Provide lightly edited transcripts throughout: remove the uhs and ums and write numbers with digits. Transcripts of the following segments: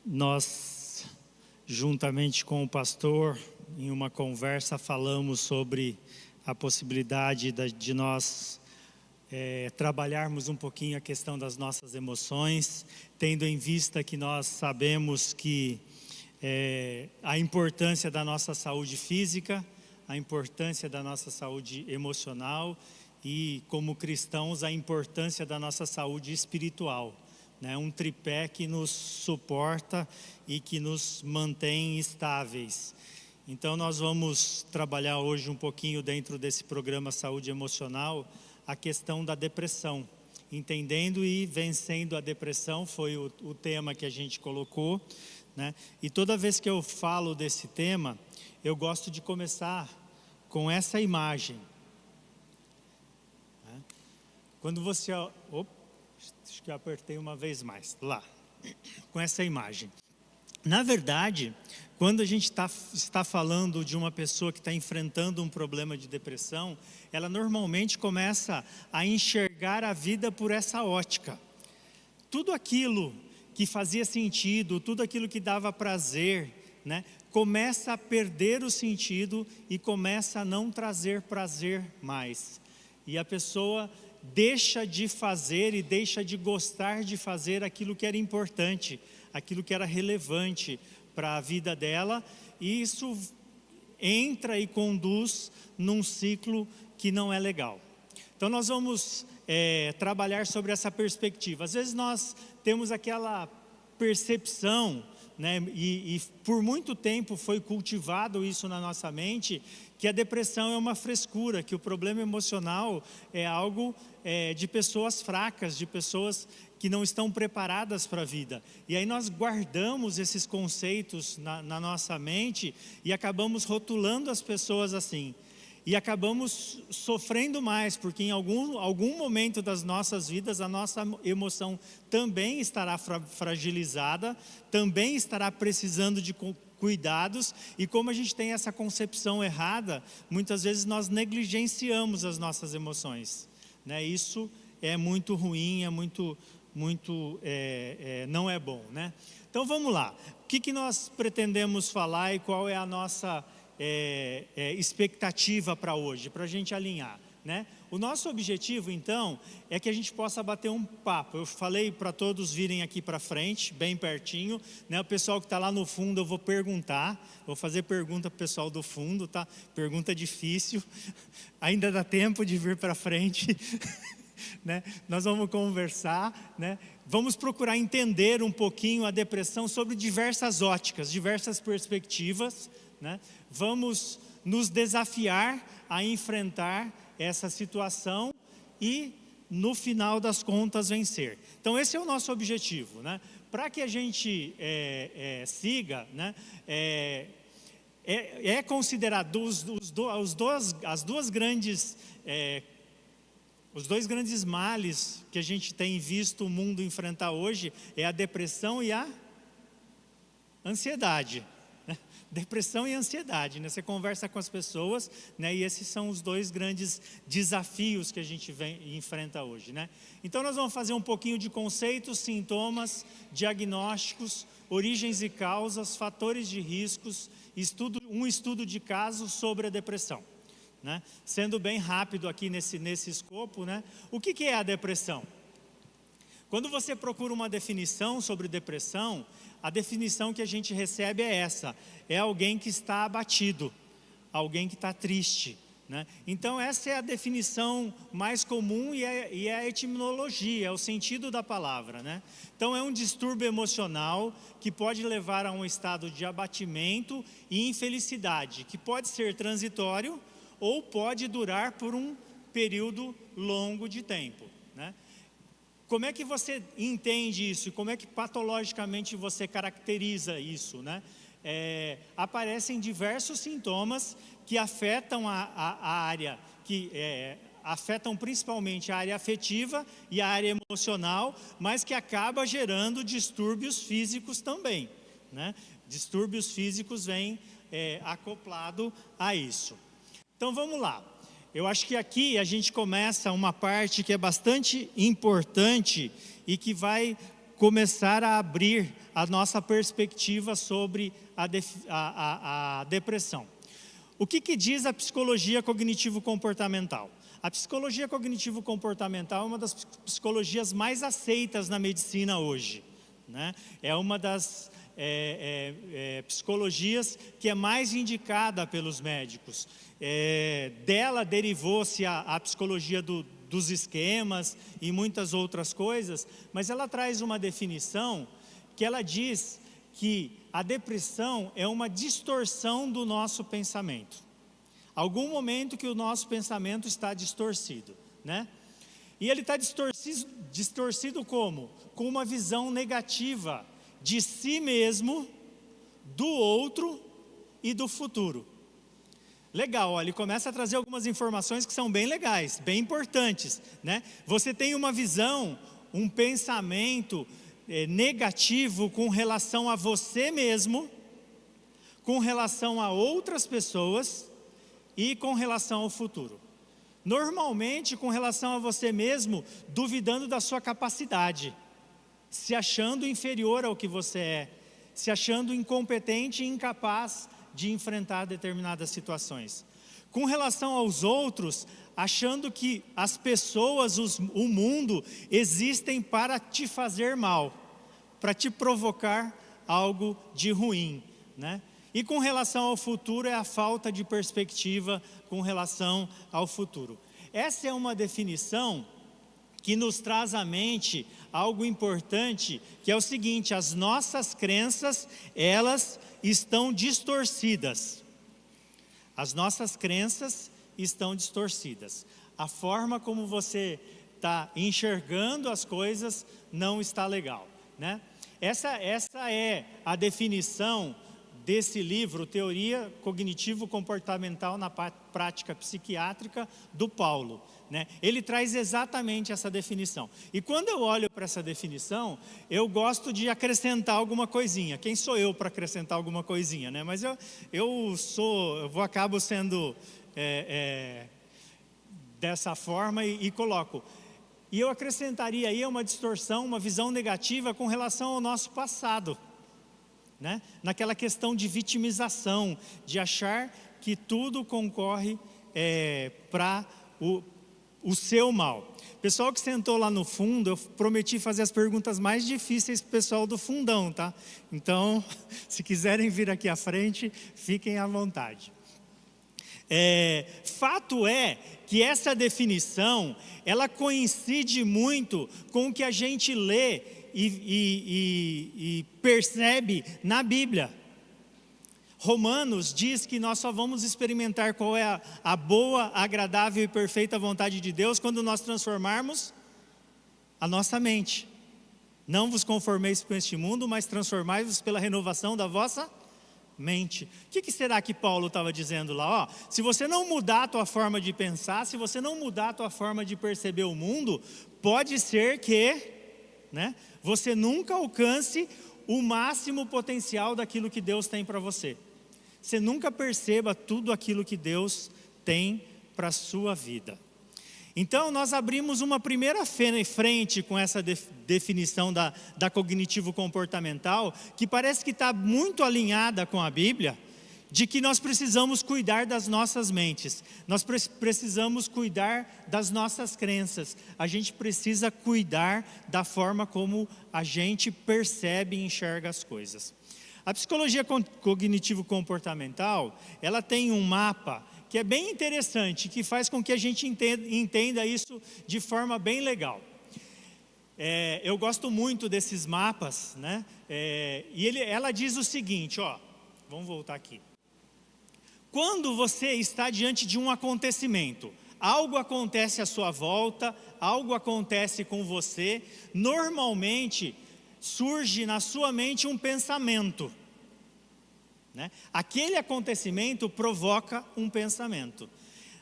Nós, juntamente com o pastor, em uma conversa, falamos sobre a possibilidade de nós trabalharmos um pouquinho a questão das nossas emoções, tendo em vista que nós sabemos que a importância da nossa saúde física, a importância da nossa saúde emocional e, como cristãos, a importância da nossa saúde espiritual. Um tripé que nos suporta e que nos mantém estáveis. Então nós vamos trabalhar hoje um pouquinho dentro desse programa Saúde Emocional, a questão da depressão. Entendendo e vencendo a depressão foi o tema que a gente colocou. E toda vez que eu falo desse tema, eu gosto de começar com essa imagem. Quando você... acho que eu apertei uma vez mais, lá, com essa imagem. Na verdade, quando a gente está falando de uma pessoa que está enfrentando um problema de depressão, ela normalmente começa a enxergar a vida por essa ótica. Tudo aquilo que fazia sentido, tudo aquilo que dava prazer, começa a perder o sentido e começa a não trazer prazer mais. E a pessoa deixa de fazer e deixa de gostar de fazer aquilo que era importante, aquilo que era relevante para a vida dela, e isso entra e conduz num ciclo que não é legal. Então nós vamos trabalhar sobre essa perspectiva. Às vezes nós temos aquela percepção, e por muito tempo foi cultivado isso na nossa mente, que a depressão é uma frescura, que o problema emocional é algo de pessoas fracas, de pessoas que não estão preparadas para a vida. E aí nós guardamos esses conceitos na nossa mente e acabamos rotulando as pessoas assim. E acabamos sofrendo mais, porque em algum momento das nossas vidas, a nossa emoção também estará fragilizada, também estará precisando de cuidados, e como a gente tem essa concepção errada, muitas vezes nós negligenciamos as nossas emoções. Isso é muito ruim, não é bom. Então vamos lá, o que nós pretendemos falar e qual é a nossa expectativa para hoje, para a gente alinhar. O nosso objetivo, então, é que a gente possa bater um papo. Eu falei para todos virem aqui para frente, bem pertinho. O pessoal que está lá no fundo, eu vou perguntar. Vou fazer pergunta para o pessoal do fundo, tá? Pergunta difícil. Ainda dá tempo de vir para frente. Nós vamos conversar. Vamos procurar entender um pouquinho a depressão sobre diversas óticas, diversas perspectivas. Vamos nos desafiar a enfrentar essa situação e, no final das contas, vencer. Então, esse é o nosso objetivo. Para que a gente siga, é considerado os dois grandes males que a gente tem visto o mundo enfrentar hoje, é a depressão e a ansiedade. Depressão e ansiedade, Você conversa com as pessoas, e esses são os dois grandes desafios que a gente enfrenta hoje, Então nós vamos fazer um pouquinho de conceitos, sintomas, diagnósticos, origens e causas, fatores de riscos, um estudo de caso sobre a depressão, Sendo bem rápido aqui nesse escopo, O que é a depressão? Quando você procura uma definição sobre depressão, a definição que a gente recebe é essa: é alguém que está abatido, alguém que está triste. Então essa é a definição mais comum e é a etimologia, é o sentido da palavra. Então é um distúrbio emocional que pode levar a um estado de abatimento e infelicidade, que pode ser transitório ou pode durar por um período longo de tempo. Como é que você entende isso? Como é que patologicamente você caracteriza isso? Aparecem diversos sintomas que afetam a área, afetam principalmente a área afetiva e a área emocional, mas que acaba gerando distúrbios físicos também. Distúrbios físicos vêm acoplado a isso. Então vamos lá. Eu acho que aqui a gente começa uma parte que é bastante importante e que vai começar a abrir a nossa perspectiva sobre a depressão. O que diz a psicologia cognitivo-comportamental? A psicologia cognitivo-comportamental é uma das psicologias mais aceitas na medicina hoje, né? É uma das psicologias que é mais indicada pelos médicos. Dela derivou-se a psicologia dos esquemas e muitas outras coisas, mas ela traz uma definição que ela diz que a depressão é uma distorção do nosso pensamento. Algum momento que o nosso pensamento está distorcido, né? E ele está distorcido como? Com uma visão negativa de si mesmo, do outro e do futuro. Legal, ó, ele começa a trazer algumas informações que são bem legais, bem importantes, né? Você tem uma visão, um pensamento negativo com relação a você mesmo, com relação a outras pessoas e com relação ao futuro. Normalmente, com relação a você mesmo, duvidando da sua capacidade, se achando inferior ao que você é, se achando incompetente e incapaz de enfrentar determinadas situações. Com relação aos outros, achando que as pessoas, o mundo, existem para te fazer mal, para te provocar algo de ruim, né? E com relação ao futuro, é a falta de perspectiva com relação ao futuro. Essa é uma definição que nos traz à mente algo importante, que é o seguinte: as nossas crenças, elas estão distorcidas. As nossas crenças estão distorcidas. A forma como você está enxergando as coisas não está legal, né? Essa é a definição desse livro, Teoria Cognitivo-Comportamental na Prática Psiquiátrica, do Paulo, né? Ele traz exatamente essa definição. E quando eu olho para essa definição, eu gosto de acrescentar alguma coisinha. Quem sou eu para acrescentar alguma coisinha, né? Mas acabo sendo dessa forma e coloco. E eu acrescentaria aí uma distorção, uma visão negativa com relação ao nosso passado, né? Naquela questão de vitimização, de achar que tudo concorre para o seu mal. Pessoal que sentou lá no fundo, eu prometi fazer as perguntas mais difíceis para o pessoal do fundão, tá? Então, se quiserem vir aqui à frente, fiquem à vontade. Fato é que essa definição, ela coincide muito com o que a gente lê e percebe na Bíblia. Romanos diz que nós só vamos experimentar qual é a boa, agradável e perfeita vontade de Deus quando nós transformarmos a nossa mente. Não vos conformeis com este mundo, mas transformai-vos pela renovação da vossa mente. O que será que Paulo estava dizendo lá? Se você não mudar a tua forma de pensar, se você não mudar a tua forma de perceber o mundo, pode ser que, né, você nunca alcance o máximo potencial daquilo que Deus tem para você. Você nunca perceba tudo aquilo que Deus tem para a sua vida. Então, nós abrimos uma primeira frente com essa definição da cognitivo-comportamental, que parece que está muito alinhada com a Bíblia, de que nós precisamos cuidar das nossas mentes, nós precisamos cuidar das nossas crenças, a gente precisa cuidar da forma como a gente percebe e enxerga as coisas. A psicologia cognitivo-comportamental, ela tem um mapa que é bem interessante, que faz com que a gente entenda isso de forma bem legal. Eu gosto muito desses mapas, né? Ela diz o seguinte, vamos voltar aqui. Quando você está diante de um acontecimento, algo acontece à sua volta, algo acontece com você, normalmente surge na sua mente um pensamento, né? Aquele acontecimento provoca um pensamento.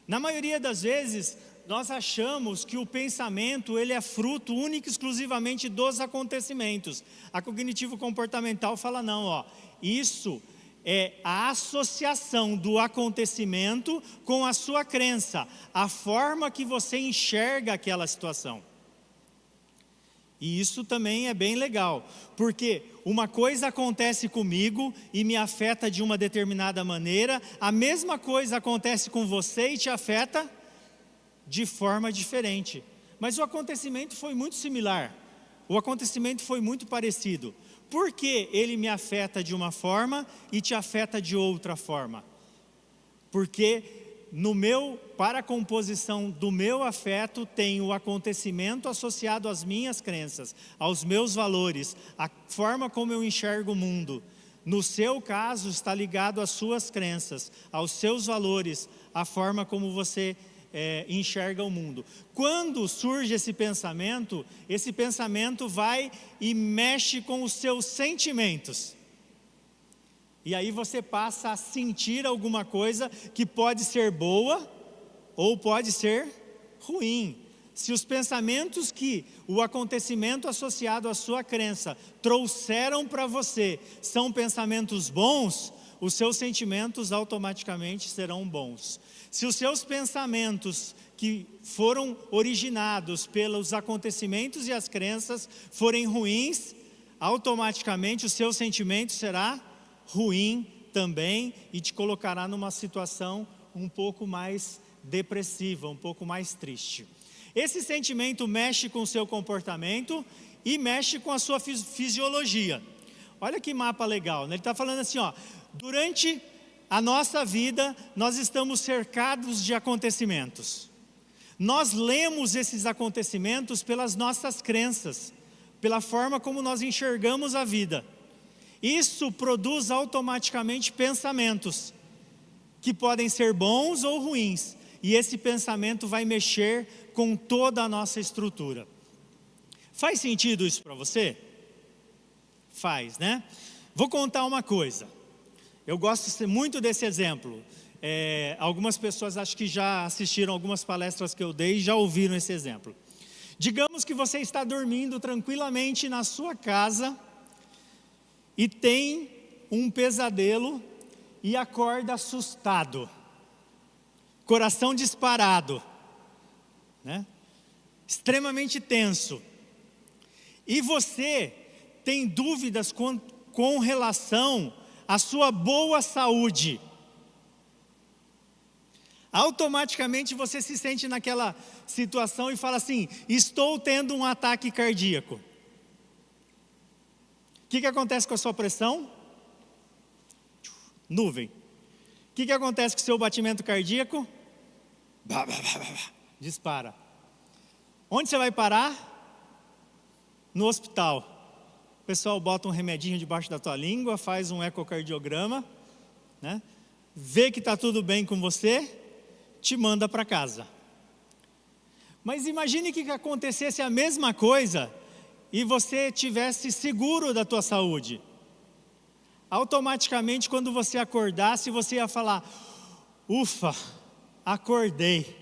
Na maioria das vezes, nós achamos que o pensamento ele é fruto único e exclusivamente dos acontecimentos. A cognitivo-comportamental fala não, isso é a associação do acontecimento com a sua crença, a forma que você enxerga aquela situação. E isso também é bem legal, porque uma coisa acontece comigo e me afeta de uma determinada maneira, a mesma coisa acontece com você e te afeta de forma diferente. Mas o acontecimento foi muito similar, o acontecimento foi muito parecido. Por que ele me afeta de uma forma e te afeta de outra forma? Porque para a composição do meu afeto tem o acontecimento associado às minhas crenças, aos meus valores, a forma como eu enxergo o mundo. No seu caso está ligado às suas crenças, aos seus valores, à forma como você enxerga o mundo. Quando surge esse pensamento vai e mexe com os seus sentimentos. E aí você passa a sentir alguma coisa que pode ser boa ou pode ser ruim. Se os pensamentos que o acontecimento associado à sua crença trouxeram para você são pensamentos bons, os seus sentimentos automaticamente serão bons. Se os seus pensamentos que foram originados pelos acontecimentos e as crenças forem ruins, automaticamente o seu sentimento será ruim também e te colocará numa situação um pouco mais depressiva, um pouco mais triste. Esse sentimento mexe com o seu comportamento e mexe com a sua fisiologia. Olha que mapa legal, né? Ele está falando assim, durante a nossa vida nós estamos cercados de acontecimentos. Nós lemos esses acontecimentos pelas nossas crenças, pela forma como nós enxergamos a vida. Isso produz automaticamente pensamentos, que podem ser bons ou ruins, e esse pensamento vai mexer com toda a nossa estrutura. Faz sentido isso para você? Faz, né? Vou contar uma coisa, eu gosto muito desse exemplo, algumas pessoas acho que já assistiram algumas palestras que eu dei e já ouviram esse exemplo. Digamos que você está dormindo tranquilamente na sua casa, e tem um pesadelo e acorda assustado, coração disparado, né? Extremamente tenso. E você tem dúvidas com relação à sua boa saúde. Automaticamente você se sente naquela situação e fala assim: estou tendo um ataque cardíaco. O que acontece com a sua pressão? Nuvem. O que acontece com o seu batimento cardíaco? Dispara. Onde você vai parar? No hospital. O pessoal bota um remedinho debaixo da tua língua, faz um ecocardiograma, né? Vê que está tudo bem com você, te manda para casa. Mas imagine que acontecesse a mesma coisa e você tivesse seguro da tua saúde. Automaticamente, quando você acordasse, você ia falar: ufa, acordei,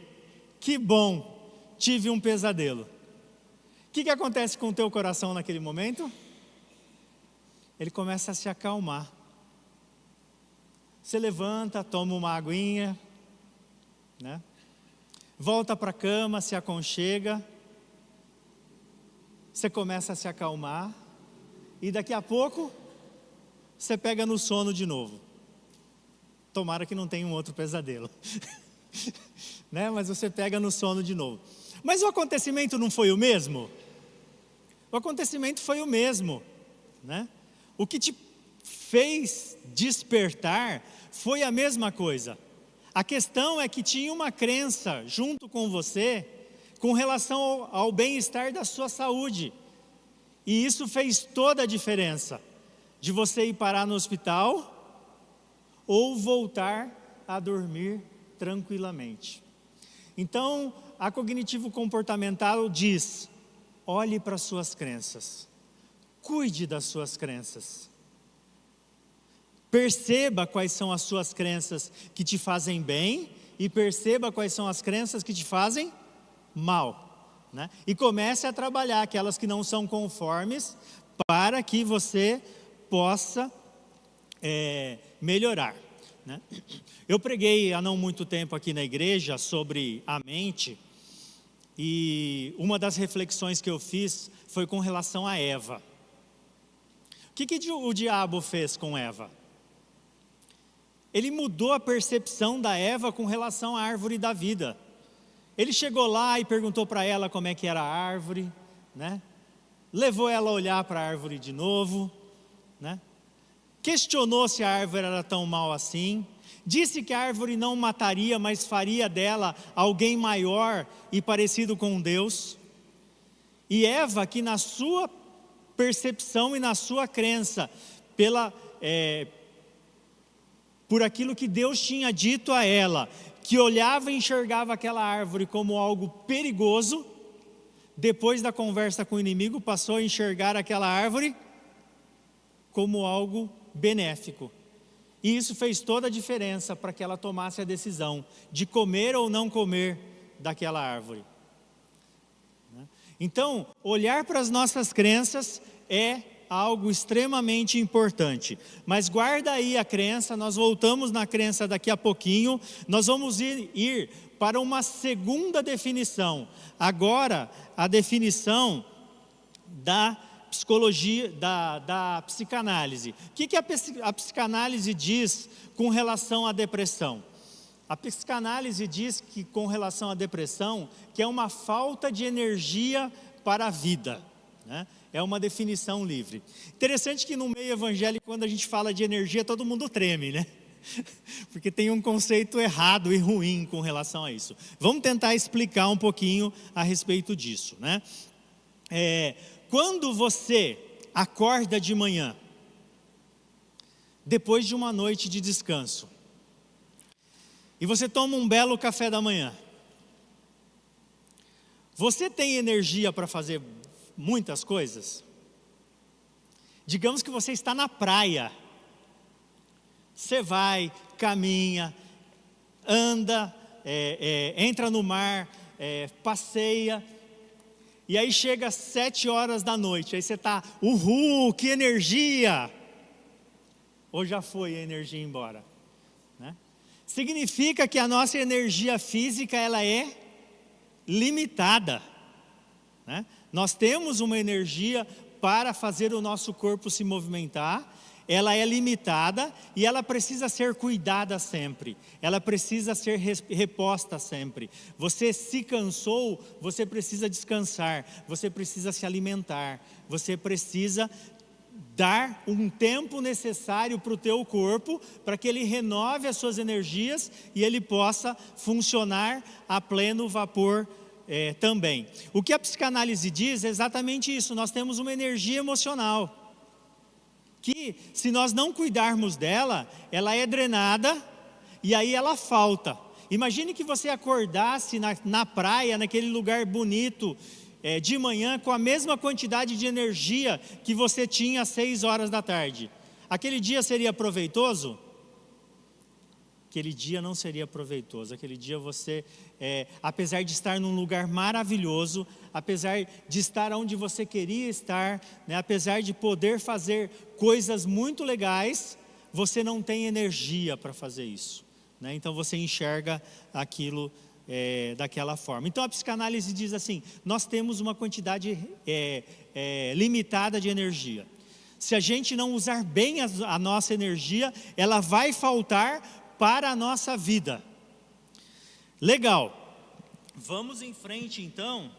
que bom, tive um pesadelo. O que acontece com o teu coração naquele momento? Ele começa a se acalmar. Você levanta, toma uma aguinha, né? Volta para a cama, se aconchega. Você começa a se acalmar e daqui a pouco você pega no sono de novo. Tomara que não tenha um outro pesadelo. Né? Mas você pega no sono de novo. Mas o acontecimento não foi o mesmo? O acontecimento foi o mesmo, né? O que te fez despertar foi a mesma coisa. A questão é que tinha uma crença junto com você com relação ao bem-estar da sua saúde. E isso fez toda a diferença de você ir parar no hospital ou voltar a dormir tranquilamente. Então, a cognitivo comportamental diz: olhe para as suas crenças, cuide das suas crenças. Perceba quais são as suas crenças que te fazem bem e perceba quais são as crenças que te fazem mal, né? E comece a trabalhar aquelas que não são conformes para que você possa melhorar, né? Eu preguei há não muito tempo aqui na igreja sobre a mente E uma das reflexões que eu fiz foi com relação a Eva. O que o diabo fez com Eva? Ele mudou a percepção da Eva com relação à árvore da vida. Ele chegou lá e perguntou para ela como é que era a árvore, né? Levou ela a olhar para a árvore de novo, né? Questionou se a árvore era tão mal assim. Disse que a árvore não mataria, mas faria dela alguém maior e parecido com Deus. E Eva, que na sua percepção e na sua crença, por aquilo que Deus tinha dito a ela, que olhava e enxergava aquela árvore como algo perigoso, depois da conversa com o inimigo, passou a enxergar aquela árvore como algo benéfico. E isso fez toda a diferença para que ela tomasse a decisão de comer ou não comer daquela árvore. Então, olhar para as nossas crenças é algo extremamente importante. Mas guarda aí a crença, nós voltamos na crença daqui a pouquinho. Nós vamos ir para uma segunda definição. Agora, a definição da psicologia, da psicanálise. O que a psicanálise diz com relação à depressão? A psicanálise diz que com relação à depressão, que é uma falta de energia para a vida, né? É uma definição livre. Interessante que no meio evangélico, quando a gente fala de energia, todo mundo treme, né? Porque tem um conceito errado e ruim com relação a isso. Vamos tentar explicar um pouquinho a respeito disso, né? Quando você acorda de manhã, depois de uma noite de descanso, e você toma um belo café da manhã, você tem energia para fazer muitas coisas? Digamos que você está na praia, você vai, caminha, anda, entra no mar, passeia, e aí chega às 7 horas da noite, aí você está, uhul, que energia! Ou já foi a energia embora? Né? Significa que a nossa energia física, ela é limitada, né? Nós temos uma energia para fazer o nosso corpo se movimentar, ela é limitada e ela precisa ser cuidada sempre, ela precisa ser reposta sempre. Você se cansou, você precisa descansar, você precisa se alimentar, você precisa dar um tempo necessário para o teu corpo, para que ele renove as suas energias e ele possa funcionar a pleno vapor também. O que a psicanálise diz é exatamente isso. Nós temos uma energia emocional, que se nós não cuidarmos dela, ela é drenada e aí ela falta. Imagine que você acordasse na praia, naquele lugar bonito, de manhã, com a mesma quantidade de energia que você tinha às 6 horas da tarde. Aquele dia seria proveitoso? Aquele dia não seria proveitoso. Aquele dia você, apesar de estar num lugar maravilhoso, apesar de estar onde você queria estar, né, apesar de poder fazer coisas muito legais, você não tem energia para fazer isso, né? Então você enxerga aquilo daquela forma. Então a psicanálise diz assim: nós temos uma quantidade limitada de energia. Se a gente não usar bem a nossa energia, ela vai faltar para a nossa vida. Legal. Vamos em frente então,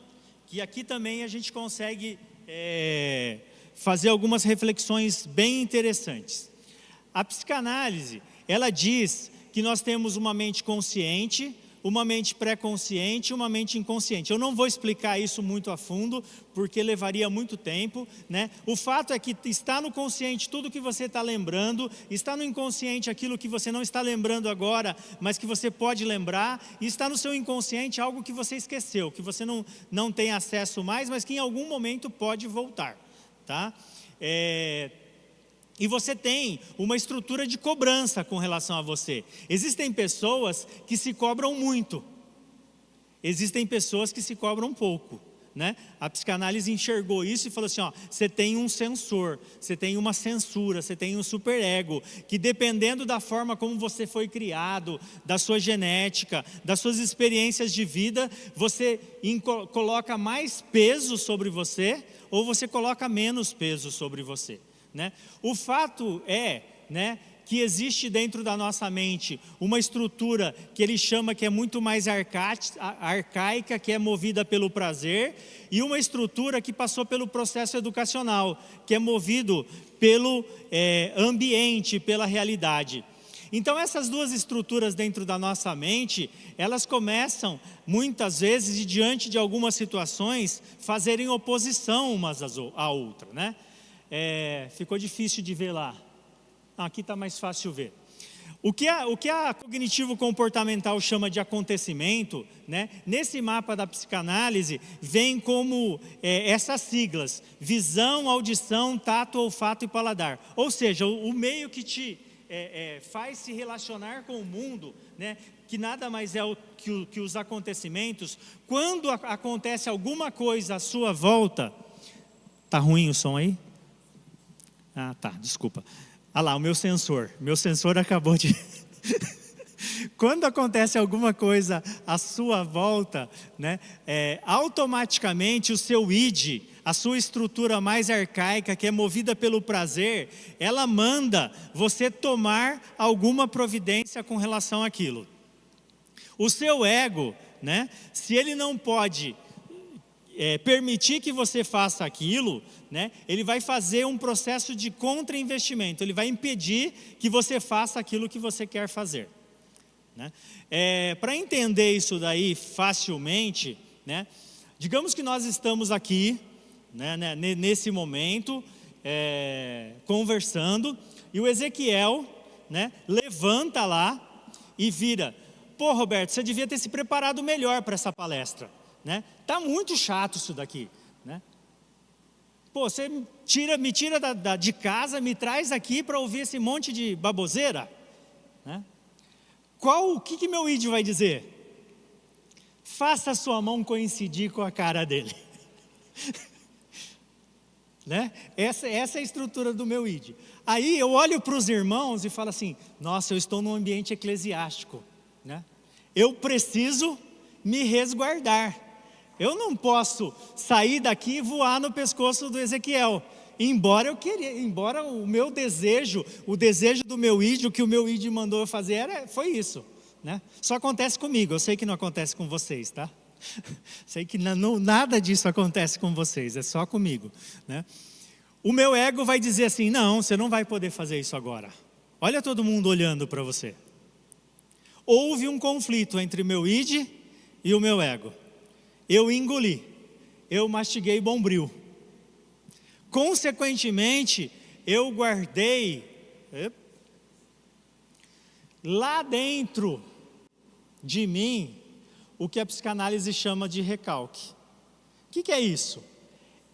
que aqui também a gente consegue fazer algumas reflexões bem interessantes. A psicanálise, ela diz que nós temos uma mente consciente, uma mente pré-consciente e uma mente inconsciente. Eu não vou explicar isso muito a fundo, porque levaria muito tempo, né? O fato é que está no consciente tudo que você está lembrando, está no inconsciente aquilo que você não está lembrando agora, mas que você pode lembrar, e está no seu inconsciente algo que você esqueceu, que você não tem acesso mais, mas que em algum momento pode voltar, tá? E você tem uma estrutura de cobrança com relação a você. Existem pessoas que se cobram muito. Existem pessoas que se cobram pouco, né? A psicanálise enxergou isso e falou assim, ó, você tem um sensor, você tem uma censura, você tem um superego, que dependendo da forma como você foi criado, da sua genética, das suas experiências de vida, você coloca mais peso sobre você, ou você coloca menos peso sobre você, né? O fato é, né, que existe dentro da nossa mente uma estrutura que ele chama que é muito mais arcaica, que é movida pelo prazer, e uma estrutura que passou pelo processo educacional, que é movido pelo ambiente, pela realidade. Então essas duas estruturas dentro da nossa mente, elas começam muitas vezes e diante de algumas situações fazerem oposição umas à outra, né? Ficou difícil de ver lá. Aqui está mais fácil ver. O que a cognitivo-comportamental chama de acontecimento, né? Nesse mapa da psicanálise, vem como essas siglas: visão, audição, tato, olfato e paladar. Ou seja, o meio que te faz se relacionar com o mundo, né? Que nada mais é que os acontecimentos. Quando acontece alguma coisa à sua volta... Está ruim o som aí? Ah, tá, desculpa. Ah lá, o meu sensor acabou de... Quando acontece alguma coisa à sua volta, né, automaticamente o seu id, a sua estrutura mais arcaica, que é movida pelo prazer, ela manda você tomar alguma providência com relação àquilo. O seu ego, né, se ele não pode permitir que você faça aquilo, né, ele vai fazer um processo de contra-investimento, ele vai impedir que você faça aquilo que você quer fazer, né? Para entender isso daí facilmente, né, digamos que nós estamos aqui, né, nesse momento, conversando, e o Ezequiel, né, levanta lá e vira: pô, Roberto, você devia ter se preparado melhor para essa palestra, né? Tá muito chato isso daqui, né? Pô, você me tira de casa, me traz aqui para ouvir esse monte de baboseira, né? O que meu ídio vai dizer? Faça a sua mão coincidir com a cara dele. Né? Essa é a estrutura do meu ídio. Aí eu olho para os irmãos e falo assim: nossa, eu estou num ambiente eclesiástico, né? Eu preciso me resguardar. Eu não posso sair daqui e voar no pescoço do Ezequiel. Embora o meu desejo, o desejo do meu ídio, que o meu ídio mandou eu fazer, foi isso, né? Só acontece comigo, eu sei que não acontece com vocês, tá? Sei que nada disso acontece com vocês, é só comigo, né? O meu ego vai dizer assim: não, você não vai poder fazer isso agora. Olha todo mundo olhando para você. Houve um conflito entre o meu id e o meu ego. Eu engoli, eu mastiguei Bombril. Consequentemente, eu guardei lá dentro de mim o que a psicanálise chama de recalque. O que é isso?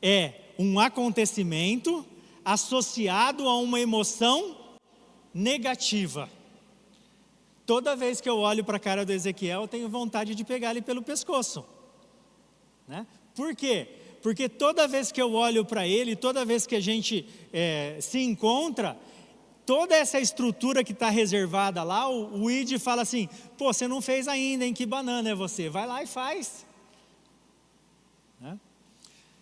É um acontecimento associado a uma emoção negativa. Toda vez que eu olho para a cara do Ezequiel, eu tenho vontade de pegar ele pelo pescoço, né? Por quê? Porque toda vez que eu olho para ele, toda vez que a gente se encontra, toda essa estrutura que está reservada lá, o id fala assim: pô, você não fez ainda, hein? Que banana é você? Vai lá e faz, né?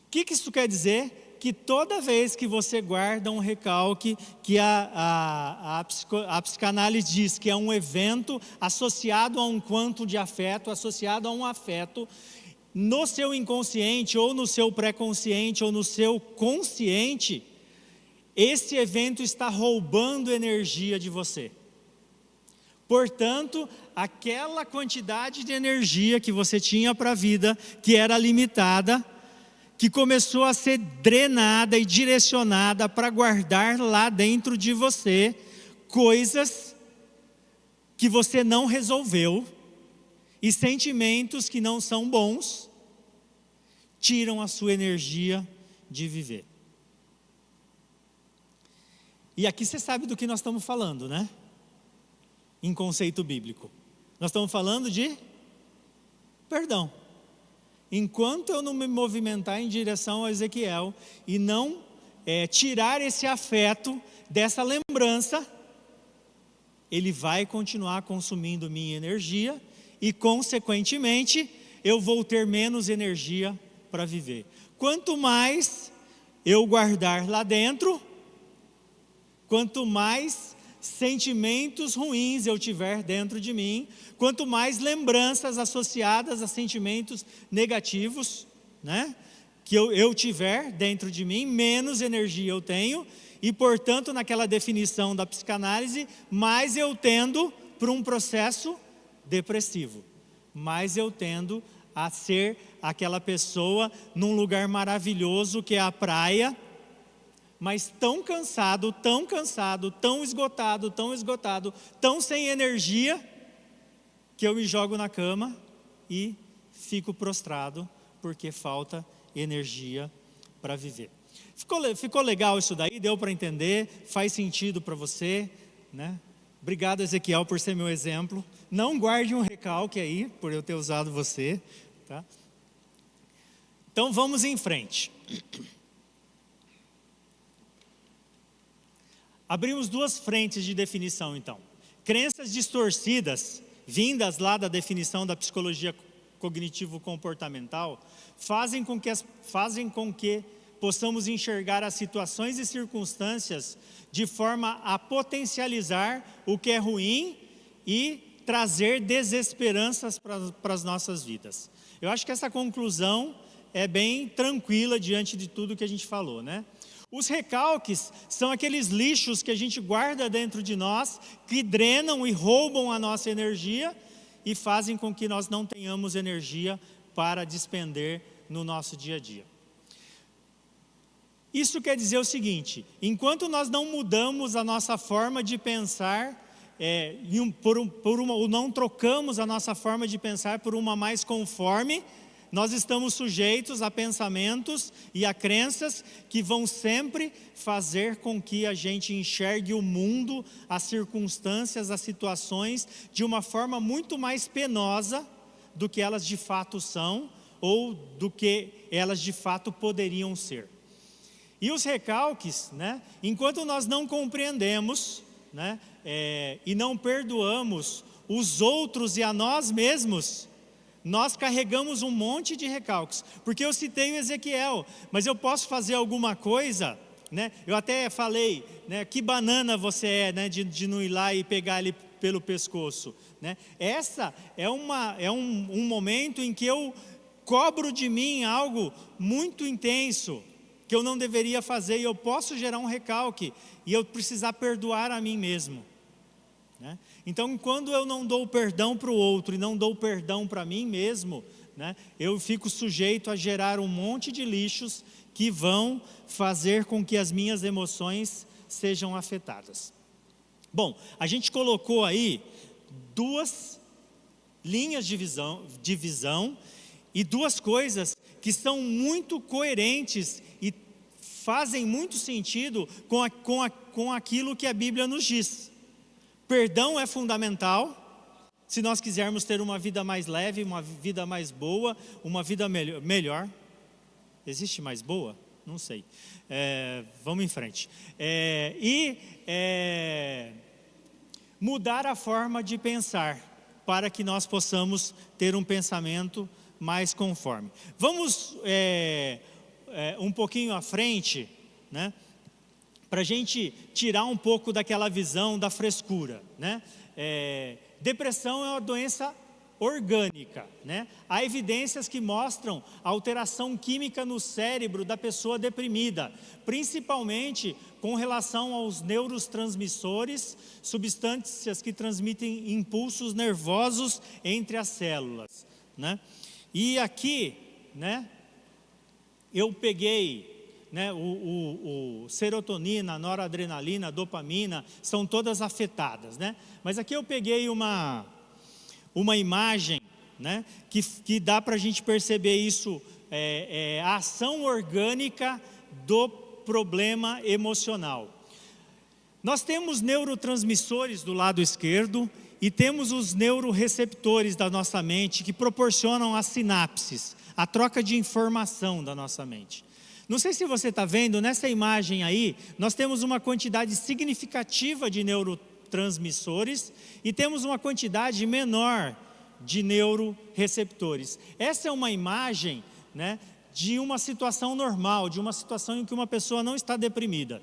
O que isso quer dizer? Que toda vez que você guarda um recalque, que a psicanálise diz que é um evento associado a um quanto de afeto, associado a um afeto, no seu inconsciente, ou no seu pré-consciente, ou no seu consciente, esse evento está roubando energia de você. Portanto, aquela quantidade de energia que você tinha para a vida, que era limitada, que começou a ser drenada e direcionada para guardar lá dentro de você coisas que você não resolveu, e sentimentos que não são bons, tiram a sua energia de viver. E aqui você sabe do que nós estamos falando, né? Em conceito bíblico. Nós estamos falando de perdão. enquanto eu não me movimentar em direção a Ezequiel e não tirar esse afeto dessa lembrança, ele vai continuar consumindo minha energia e, consequentemente, eu vou ter menos energia para viver. Quanto mais eu guardar lá dentro, quanto mais sentimentos ruins eu tiver dentro de mim, quanto mais lembranças associadas a sentimentos negativos, né, que eu tiver dentro de mim, menos energia eu tenho, e portanto naquela definição da psicanálise, mais eu tendo para um processo depressivo, mais eu tendo a ser aquela pessoa num lugar maravilhoso que é a praia, mas tão cansado, tão esgotado, tão sem energia, que eu me jogo na cama e fico prostrado, porque falta energia para viver. Ficou legal isso daí? Deu para entender? Faz sentido para você, né? Obrigado, Ezequiel, por ser meu exemplo. Não guarde um recalque aí, por eu ter usado você, tá? Então vamos em frente. Abrimos duas frentes de definição, então. Crenças distorcidas, vindas lá da definição da psicologia cognitivo-comportamental, fazem com que possamos enxergar as situações e circunstâncias de forma a potencializar o que é ruim e trazer desesperanças para as nossas vidas. Eu acho que essa conclusão é bem tranquila diante de tudo que a gente falou, né? Os recalques são aqueles lixos que a gente guarda dentro de nós, que drenam e roubam a nossa energia e fazem com que nós não tenhamos energia para despender no nosso dia a dia. Isso quer dizer o seguinte: enquanto nós não mudamos a nossa forma de pensar, ou não trocamos a nossa forma de pensar por uma mais conforme, nós estamos sujeitos a pensamentos e a crenças que vão sempre fazer com que a gente enxergue o mundo, as circunstâncias, as situações de uma forma muito mais penosa do que elas de fato são ou do que elas de fato poderiam ser. E os recalques, né, enquanto nós não compreendemos, né, e não perdoamos os outros e a nós mesmos, nós carregamos um monte de recalques. Porque eu citei o Ezequiel, mas eu posso fazer alguma coisa, né? Eu até falei, né, que banana você é, né, de não ir lá e pegar ele pelo pescoço, né? Essa é um momento em que eu cobro de mim algo muito intenso, que eu não deveria fazer, e eu posso gerar um recalque, e eu precisar perdoar a mim mesmo, né? Então, quando eu não dou perdão para o outro e não dou perdão para mim mesmo, né, eu fico sujeito a gerar um monte de lixos que vão fazer com que as minhas emoções sejam afetadas. Bom, a gente colocou aí duas linhas de visão e duas coisas que são muito coerentes e fazem muito sentido com aquilo que a Bíblia nos diz. Perdão é fundamental, se nós quisermos ter uma vida mais leve, uma vida mais boa, uma vida melhor. Existe mais boa? Não sei. Vamos em frente. Mudar a forma de pensar, para que nós possamos ter um pensamento mais conforme. Vamos um pouquinho à frente, né? Para a gente tirar um pouco daquela visão da frescura, né? Depressão é uma doença orgânica, né? Há evidências que mostram a alteração química no cérebro da pessoa deprimida, principalmente com relação aos neurotransmissores, substâncias que transmitem impulsos nervosos entre as células, né? E aqui, né, eu peguei, né, o serotonina, a noradrenalina, a dopamina, são todas afetadas, né? Mas aqui eu peguei uma imagem, né, que dá para a gente perceber isso, a ação orgânica do problema emocional. Nós temos neurotransmissores do lado esquerdo e temos os neuroreceptores da nossa mente que proporcionam as sinapses, a troca de informação da nossa mente. Não sei se você está vendo, nessa imagem aí, nós temos uma quantidade significativa de neurotransmissores e temos uma quantidade menor de neuroreceptores. Essa é uma imagem, né, de uma situação normal, de uma situação em que uma pessoa não está deprimida.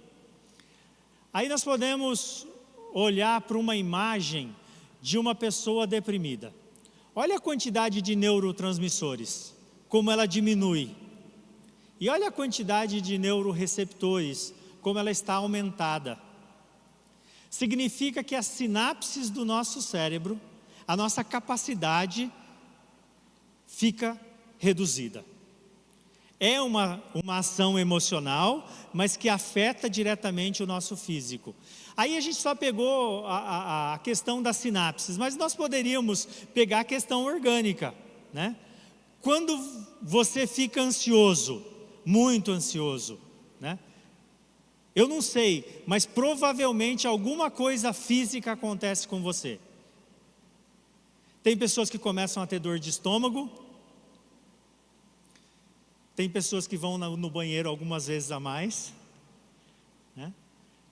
Aí nós podemos olhar para uma imagem de uma pessoa deprimida. Olha a quantidade de neurotransmissores, como ela diminui. E olha a quantidade de neuroreceptores, como ela está aumentada. Significa que as sinapses do nosso cérebro, a nossa capacidade fica reduzida. É uma ação emocional, mas que afeta diretamente o nosso físico. Aí a gente só pegou a questão das sinapses, mas nós poderíamos pegar a questão orgânica, né? Quando você fica ansioso, muito ansioso, né? Eu não sei, mas provavelmente alguma coisa física acontece com você. Tem pessoas que começam a ter dor de estômago, tem pessoas que vão no banheiro algumas vezes a mais, né?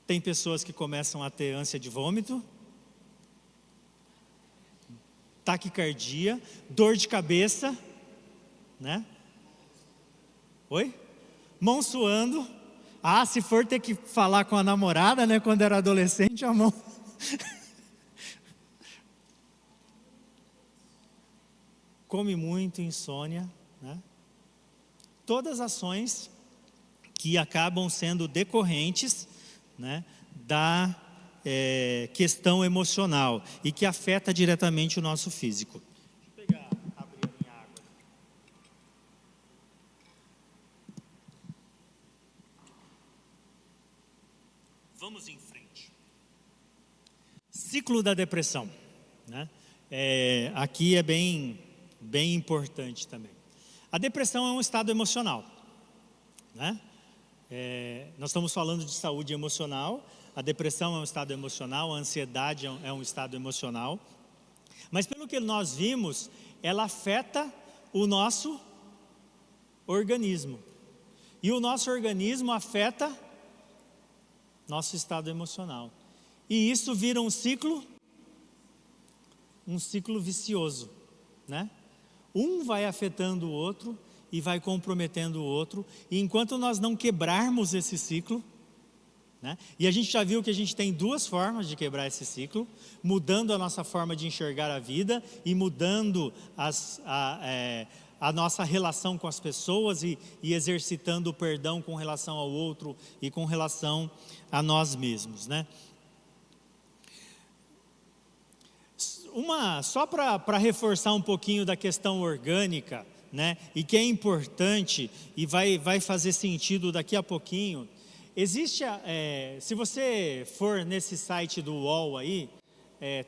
Tem pessoas que começam a ter ânsia de vômito, taquicardia, dor de cabeça, né? Oi? Mão suando. Ah, se for ter que falar com a namorada, né? Quando era adolescente, a mão... Come muito, insônia, né? Todas ações que acabam sendo decorrentes, né, da questão emocional e que afeta diretamente o nosso físico. Deixa eu abrir a minha água. Vamos em frente. Ciclo da depressão, né? Aqui é bem importante também. A depressão é um estado emocional, né? Nós estamos falando de saúde emocional. A depressão é um estado emocional, a ansiedade é um estado emocional. Mas pelo que nós vimos, ela afeta o nosso organismo. E o nosso organismo afeta nosso estado emocional. E isso vira um ciclo vicioso, né? Um vai afetando o outro e vai comprometendo o outro, e enquanto nós não quebrarmos esse ciclo, né? E a gente já viu que a gente tem duas formas de quebrar esse ciclo: mudando a nossa forma de enxergar a vida e mudando a nossa relação com as pessoas e exercitando o perdão com relação ao outro e com relação a nós mesmos, né? Só para reforçar um pouquinho da questão orgânica, né, e que é importante e vai fazer sentido daqui a pouquinho. Existe, se você for nesse site do UOL aí,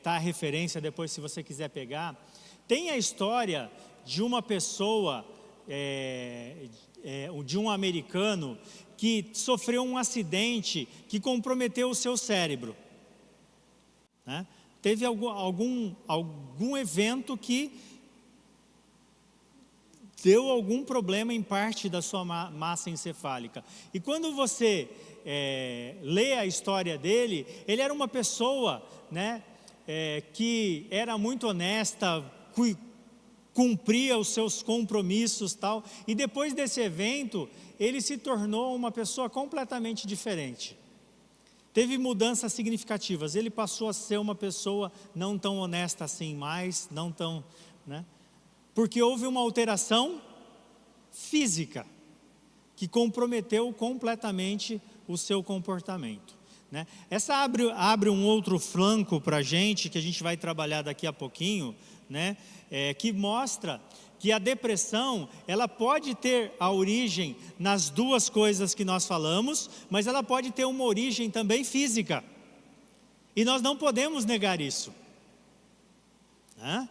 tá a referência depois se você quiser pegar, tem a história de uma pessoa, de um americano que sofreu um acidente que comprometeu o seu cérebro, né? Teve algum evento que deu algum problema em parte da sua massa encefálica. E quando você lê a história dele, ele era uma pessoa, né, que era muito honesta, cumpria os seus compromissos, tal. E depois desse evento, ele se tornou uma pessoa completamente diferente. Teve mudanças significativas. Ele passou a ser uma pessoa não tão honesta assim mais, não tão, né? Porque houve uma alteração física que comprometeu completamente o seu comportamento, né? Essa abre um outro flanco para a gente, que a gente vai trabalhar daqui a pouquinho, né? Que mostra que a depressão, ela pode ter a origem nas duas coisas que nós falamos, mas ela pode ter uma origem também física. E nós não podemos negar isso, né?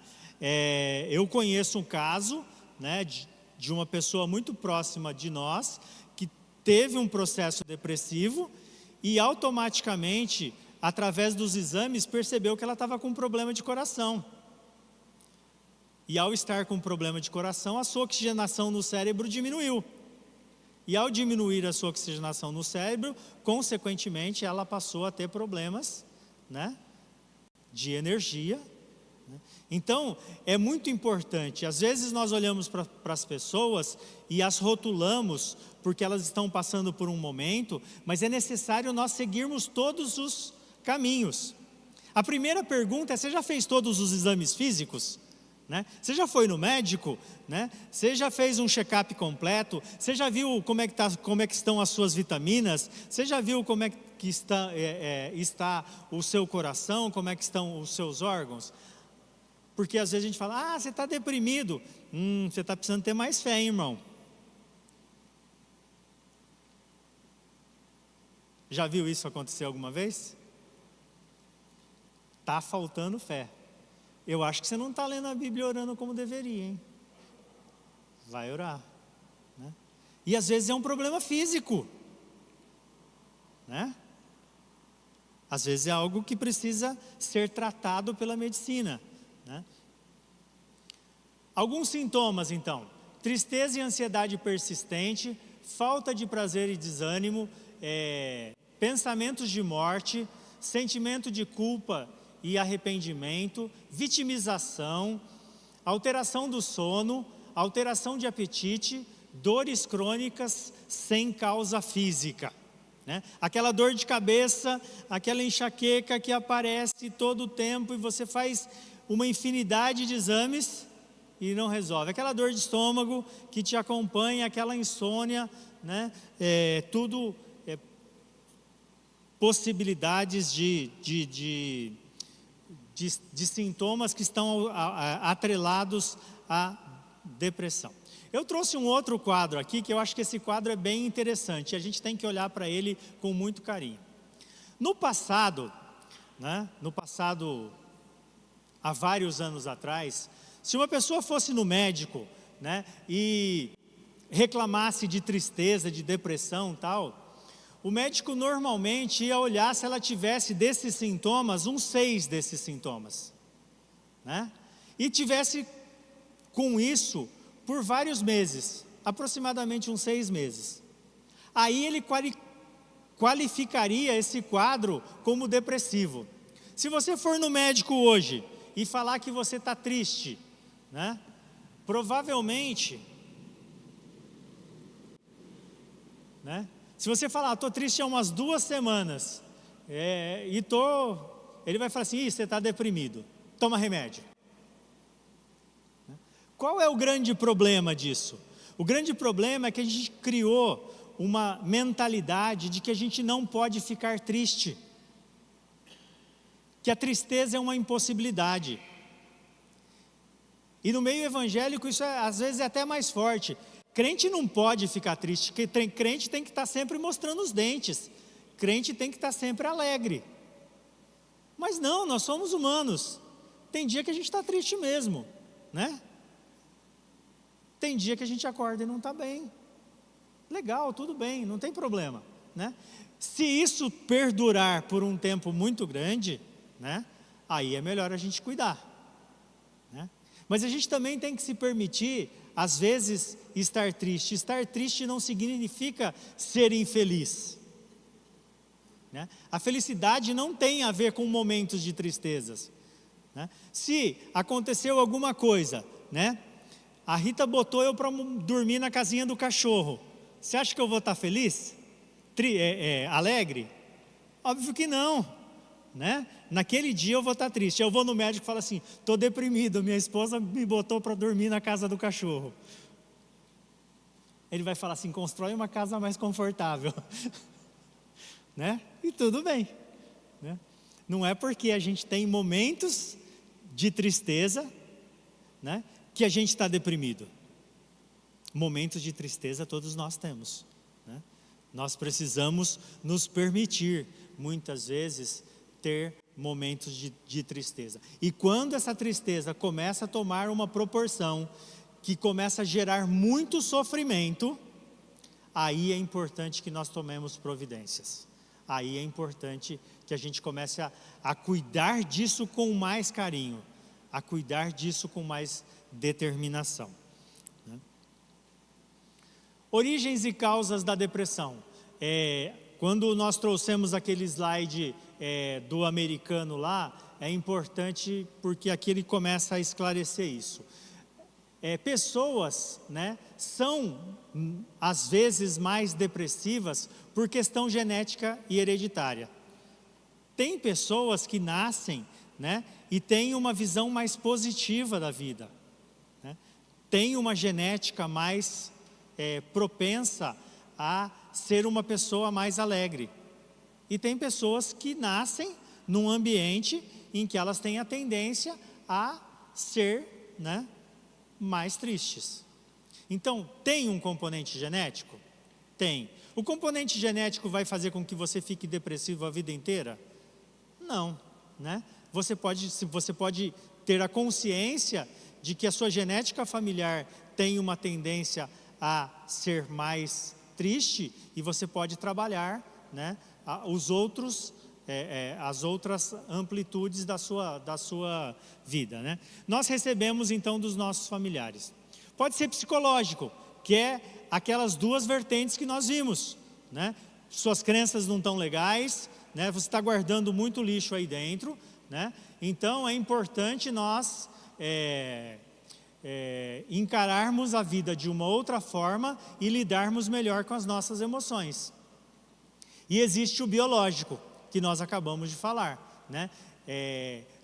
Eu conheço um caso, né, de uma pessoa muito próxima de nós, que teve um processo depressivo e automaticamente através dos exames, percebeu que ela estava com um problema de coração. E ao estar com um problema de coração, a sua oxigenação no cérebro diminuiu. E ao diminuir a sua oxigenação no cérebro, consequentemente, ela passou a ter problemas, né, de energia. Então, é muito importante. Às vezes nós olhamos para as pessoas e as rotulamos porque elas estão passando por um momento, mas é necessário nós seguirmos todos os caminhos. A primeira pergunta é: você já fez todos os exames físicos? Né? Você já foi no médico? Né? Você já fez um check-up completo? Você já viu como é que estão as suas vitaminas? Você já viu como é que está o seu coração? Como é que estão os seus órgãos? Porque às vezes a gente fala: você está deprimido. Você está precisando ter mais fé, hein, irmão? Já viu isso acontecer alguma vez? Está faltando fé. Eu acho que você não está lendo a Bíblia e orando como deveria, hein? Vai orar, né? E às vezes é um problema físico, né? Às vezes é algo que precisa ser tratado pela medicina, né? Alguns sintomas, então: tristeza e ansiedade persistente, falta de prazer e desânimo, pensamentos de morte, sentimento de culpa e arrependimento, vitimização, alteração do sono, alteração de apetite, dores crônicas sem causa física, né? Aquela dor de cabeça, aquela enxaqueca que aparece todo o tempo e você faz uma infinidade de exames e não resolve. Aquela dor de estômago que te acompanha, aquela insônia, né? Tudo possibilidades de sintomas que estão atrelados à depressão. Eu trouxe um outro quadro aqui, que eu acho que esse quadro é bem interessante, e a gente tem que olhar para ele com muito carinho. No passado, né, há vários anos atrás, se uma pessoa fosse no médico, né, e reclamasse de tristeza, de depressão e tal, o médico normalmente ia olhar se ela tivesse desses sintomas, uns 6 desses sintomas, né? E tivesse com isso por vários meses, aproximadamente uns 6 meses. Aí ele qualificaria esse quadro como depressivo. Se você for no médico hoje e falar que você está triste, né? Provavelmente, né? Se você falar: estou triste há umas 2 semanas, ele vai falar assim: você está deprimido, toma remédio. Qual é o grande problema disso? O grande problema é que a gente criou uma mentalidade de que a gente não pode ficar triste, que a tristeza é uma impossibilidade. E no meio evangélico isso às vezes é até mais forte. Crente não pode ficar triste, porque crente tem que estar sempre mostrando os dentes, crente tem que estar sempre alegre. Mas não, nós somos humanos, tem dia que a gente está triste mesmo, né? Tem dia que a gente acorda e não está bem. Legal, tudo bem, não tem problema, né? Se isso perdurar por um tempo muito grande, né, aí é melhor a gente cuidar, né? Mas a gente também tem que se permitir, às vezes, estar triste. Estar triste não significa ser infeliz, né? A felicidade não tem a ver com momentos de tristezas, né? Se aconteceu alguma coisa, né? A Rita botou eu para dormir na casinha do cachorro. Você acha que eu vou estar feliz? Alegre? Óbvio que não, né? Naquele dia eu vou estar triste. Eu vou no médico e falo assim: estou deprimido, minha esposa me botou para dormir na casa do cachorro. Ele vai falar assim: constrói uma casa mais confortável. Né? E tudo bem, né? Não é porque a gente tem momentos de tristeza, né, que a gente está deprimido. Momentos de tristeza todos nós temos, né? Nós precisamos nos permitir, muitas vezes, ter momentos de tristeza. E quando essa tristeza começa a tomar uma proporção que começa a gerar muito sofrimento, aí é importante que nós tomemos providências. aí é importante que a gente comece a cuidar disso com mais carinho, a cuidar disso com mais determinação. Origens e causas da depressão. Quando nós trouxemos aquele slide do americano lá, é importante porque aqui ele começa a esclarecer isso. Pessoas, né, são às vezes mais depressivas por questão genética e hereditária. Tem pessoas que nascem, né, e têm uma visão mais positiva da vida, né? Tem uma genética mais propensa a ser uma pessoa mais alegre. E tem pessoas que nascem num ambiente em que elas têm a tendência a ser, né, mais tristes. Então, tem um componente genético? Tem. O componente genético vai fazer com que você fique depressivo a vida inteira? Não, né? Você pode ter a consciência de que a sua genética familiar tem uma tendência a ser mais triste, e você pode trabalhar, né, as outras amplitudes da sua vida, né? Nós recebemos então dos nossos familiares. Pode ser psicológico, que é aquelas duas vertentes que nós vimos, né? Suas crenças não estão legais, né? Você está guardando muito lixo aí dentro, né? Então é importante nós encararmos a vida de uma outra forma e lidarmos melhor com as nossas emoções. E existe o biológico, que nós acabamos de falar, né?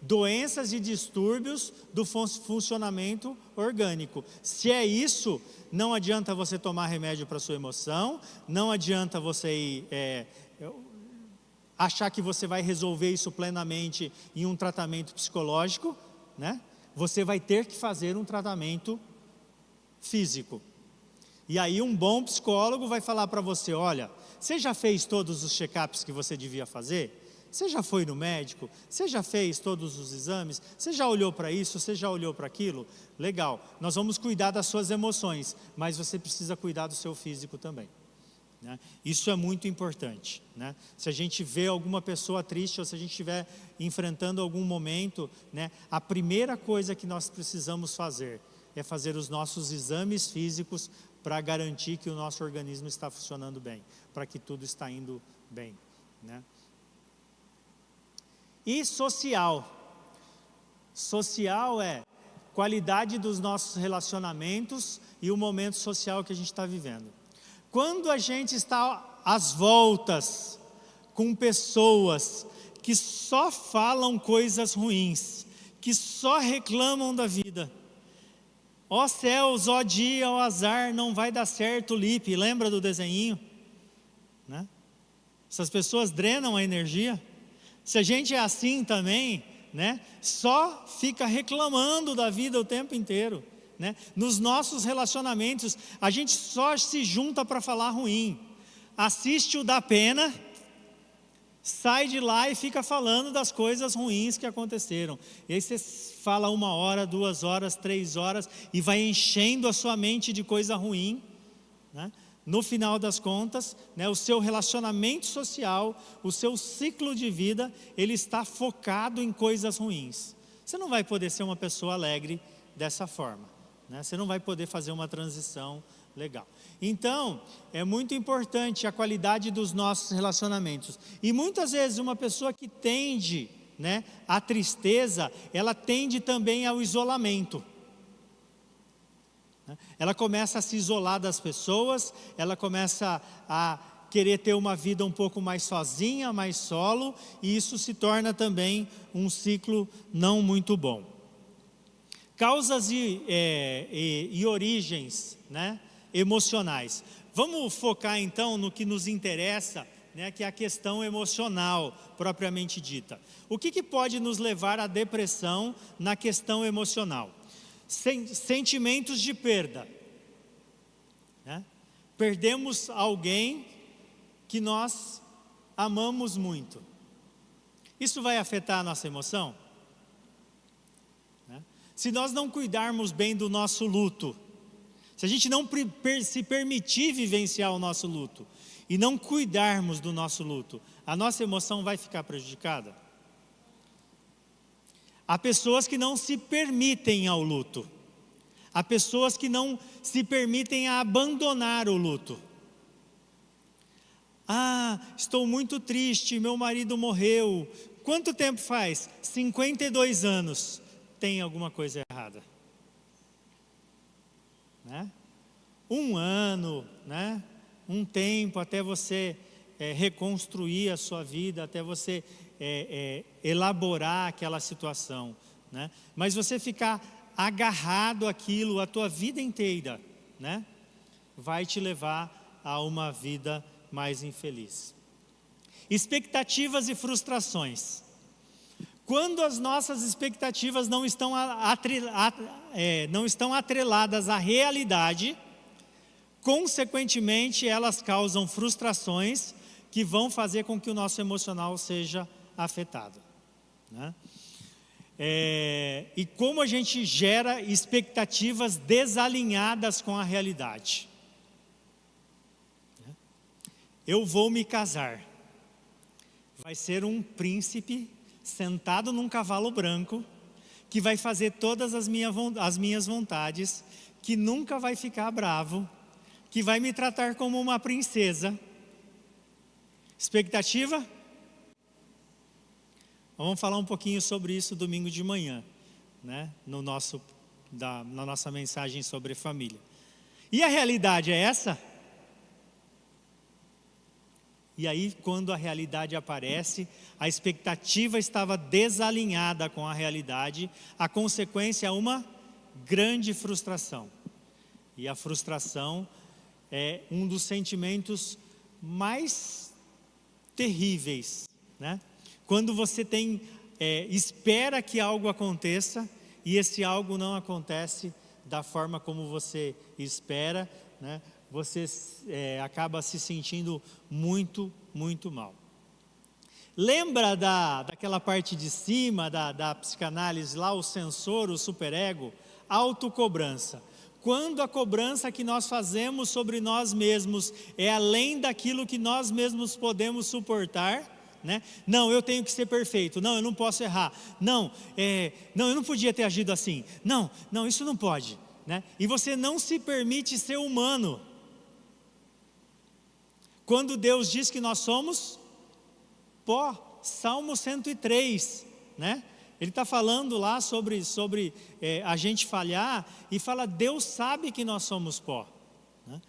Doenças e distúrbios do funcionamento orgânico. Se é isso, não adianta você tomar remédio para sua emoção, não adianta você achar que você vai resolver isso plenamente em um tratamento psicológico, né? Você vai ter que fazer um tratamento físico. E aí um bom psicólogo vai falar para você: olha, você já fez todos os check-ups que você devia fazer? Você já foi no médico? Você já fez todos os exames? Você já olhou para isso? Você já olhou para aquilo? Legal, nós vamos cuidar das suas emoções, mas você precisa cuidar do seu físico também, né? Isso é muito importante, né? Se a gente vê alguma pessoa triste, ou se a gente estiver enfrentando algum momento, né, a primeira coisa que nós precisamos fazer é fazer os nossos exames físicos para garantir que o nosso organismo está funcionando bem, para que tudo está indo bem, né? E social. Social é qualidade dos nossos relacionamentos e o momento social que a gente está vivendo. Quando a gente está às voltas com pessoas que só falam coisas ruins, que só reclamam da vida, ó céus, ó dia, ó azar, não vai dar certo, Lipe, lembra do desenhinho, né? Essas pessoas drenam a energia. Se a gente é assim também, né, só fica reclamando da vida o tempo inteiro, né? Nos nossos relacionamentos, a gente só se junta para falar ruim. Assiste o Da Pena, sai de lá e fica falando das coisas ruins que aconteceram. E aí você fala 1 hora, 2 horas, 3 horas, e vai enchendo a sua mente de coisa ruim, né? No final das contas, né, o seu relacionamento social, o seu ciclo de vida, ele está focado em coisas ruins. Você não vai poder ser uma pessoa alegre dessa forma, né? Você não vai poder fazer uma transição legal. Então, é muito importante a qualidade dos nossos relacionamentos. E muitas vezes uma pessoa que tende, né, à tristeza, ela tende também ao isolamento. Ela começa a se isolar das pessoas, ela começa a querer ter uma vida um pouco mais sozinha, mais solo, e isso se torna também um ciclo não muito bom. Causas e origens, né, emocionais. Vamos focar então no que nos interessa, né, que é a questão emocional propriamente dita. O que pode nos levar à depressão na questão emocional? Sentimentos de perda, né? Perdemos alguém que nós amamos muito. Isso vai afetar a nossa emoção, né? Se nós não cuidarmos bem do nosso luto, se a gente não se permitir vivenciar o nosso luto, e não cuidarmos do nosso luto, a nossa emoção vai ficar prejudicada? Há pessoas que não se permitem ao luto. Há pessoas que não se permitem a abandonar o luto. Estou muito triste, meu marido morreu. Quanto tempo faz? 52 anos. Tem alguma coisa errada, né? Um ano, né? Um tempo até você reconstruir a sua vida, até você elaborar aquela situação, né? Mas você ficar agarrado àquilo a tua vida inteira, né? Vai te levar a uma vida mais infeliz. Expectativas e frustrações. Quando as nossas expectativas não estão atreladas à realidade, consequentemente elas causam frustrações que vão fazer com que o nosso emocional seja afetado, né? E como a gente gera expectativas desalinhadas com a realidade. Eu vou me casar. Vai ser um príncipe sentado num cavalo branco, que vai fazer todas as minhas vontades, que nunca vai ficar bravo, que vai me tratar como uma princesa. Expectativa? Vamos falar um pouquinho sobre isso domingo de manhã, né? Na nossa mensagem sobre família. E a realidade é essa? E aí, quando a realidade aparece, a expectativa estava desalinhada com a realidade, a consequência é uma grande frustração. E a frustração é um dos sentimentos mais terríveis, né? Quando você espera que algo aconteça e esse algo não acontece da forma como você espera, né? Você acaba se sentindo muito, muito mal. Lembra daquela parte de cima da psicanálise lá, o sensor, o superego? Autocobrança. Quando a cobrança que nós fazemos sobre nós mesmos é além daquilo que nós mesmos podemos suportar, né? Não, eu tenho que ser perfeito. Não, eu não posso errar. Não, eu não podia ter agido assim. Não, isso não pode, né? E você não se permite ser humano. Quando Deus diz que nós somos pó, Salmo 103, né? Ele está falando lá sobre a gente falhar e fala, Deus sabe que nós somos pó, né?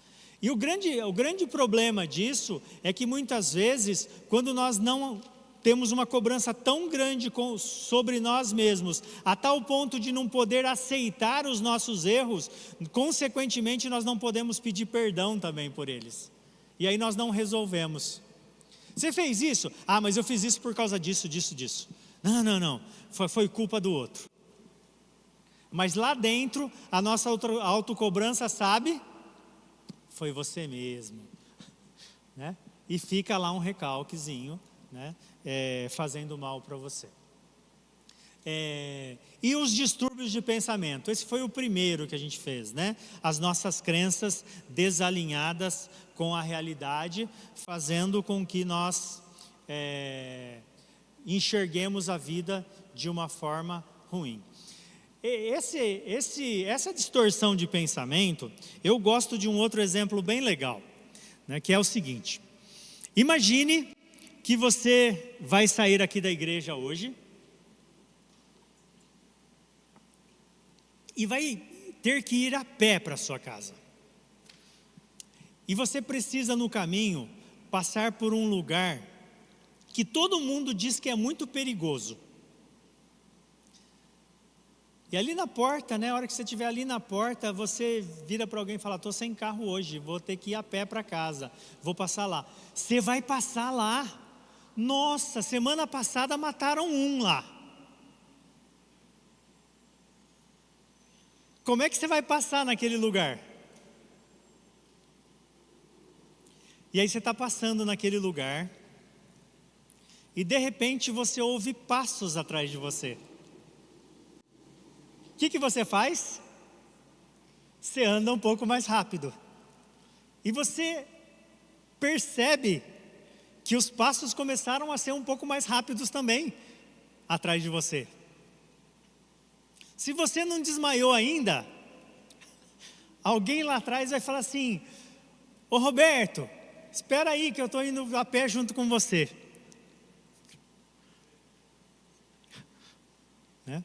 E o grande problema disso é que muitas vezes, quando nós não temos uma cobrança tão grande sobre nós mesmos, a tal ponto de não poder aceitar os nossos erros, consequentemente nós não podemos pedir perdão também por eles. E aí nós não resolvemos. Você fez isso? Mas eu fiz isso por causa disso. Não. Foi culpa do outro. Mas lá dentro, a nossa autocobrança sabe? Foi você mesmo, né? E fica lá um recalquezinho, né? Fazendo mal para você. E os distúrbios de pensamento? Esse foi o primeiro que a gente fez, né? As nossas crenças desalinhadas com a realidade, fazendo com que nós enxerguemos a vida de uma forma ruim. Essa distorção de pensamento, eu gosto de um outro exemplo bem legal, né? Que é o seguinte: imagine que você vai sair aqui da igreja hoje e vai ter que ir a pé para a sua casa. E você precisa no caminho passar por um lugar que todo mundo diz que é muito perigoso. E ali na porta, né, a hora que você estiver ali na porta, você vira para alguém e fala, estou sem carro hoje, vou ter que ir a pé para casa, vou passar lá. Você vai passar lá. Nossa, semana passada mataram um lá. Como é que você vai passar naquele lugar? E aí você está passando naquele lugar, e de repente você ouve passos atrás de você. O que você faz? Você anda um pouco mais rápido. E você percebe que os passos começaram a ser um pouco mais rápidos também atrás de você. Se você não desmaiou ainda, alguém lá atrás vai falar assim: ô Roberto, espera aí que eu estou indo a pé junto com você. Né?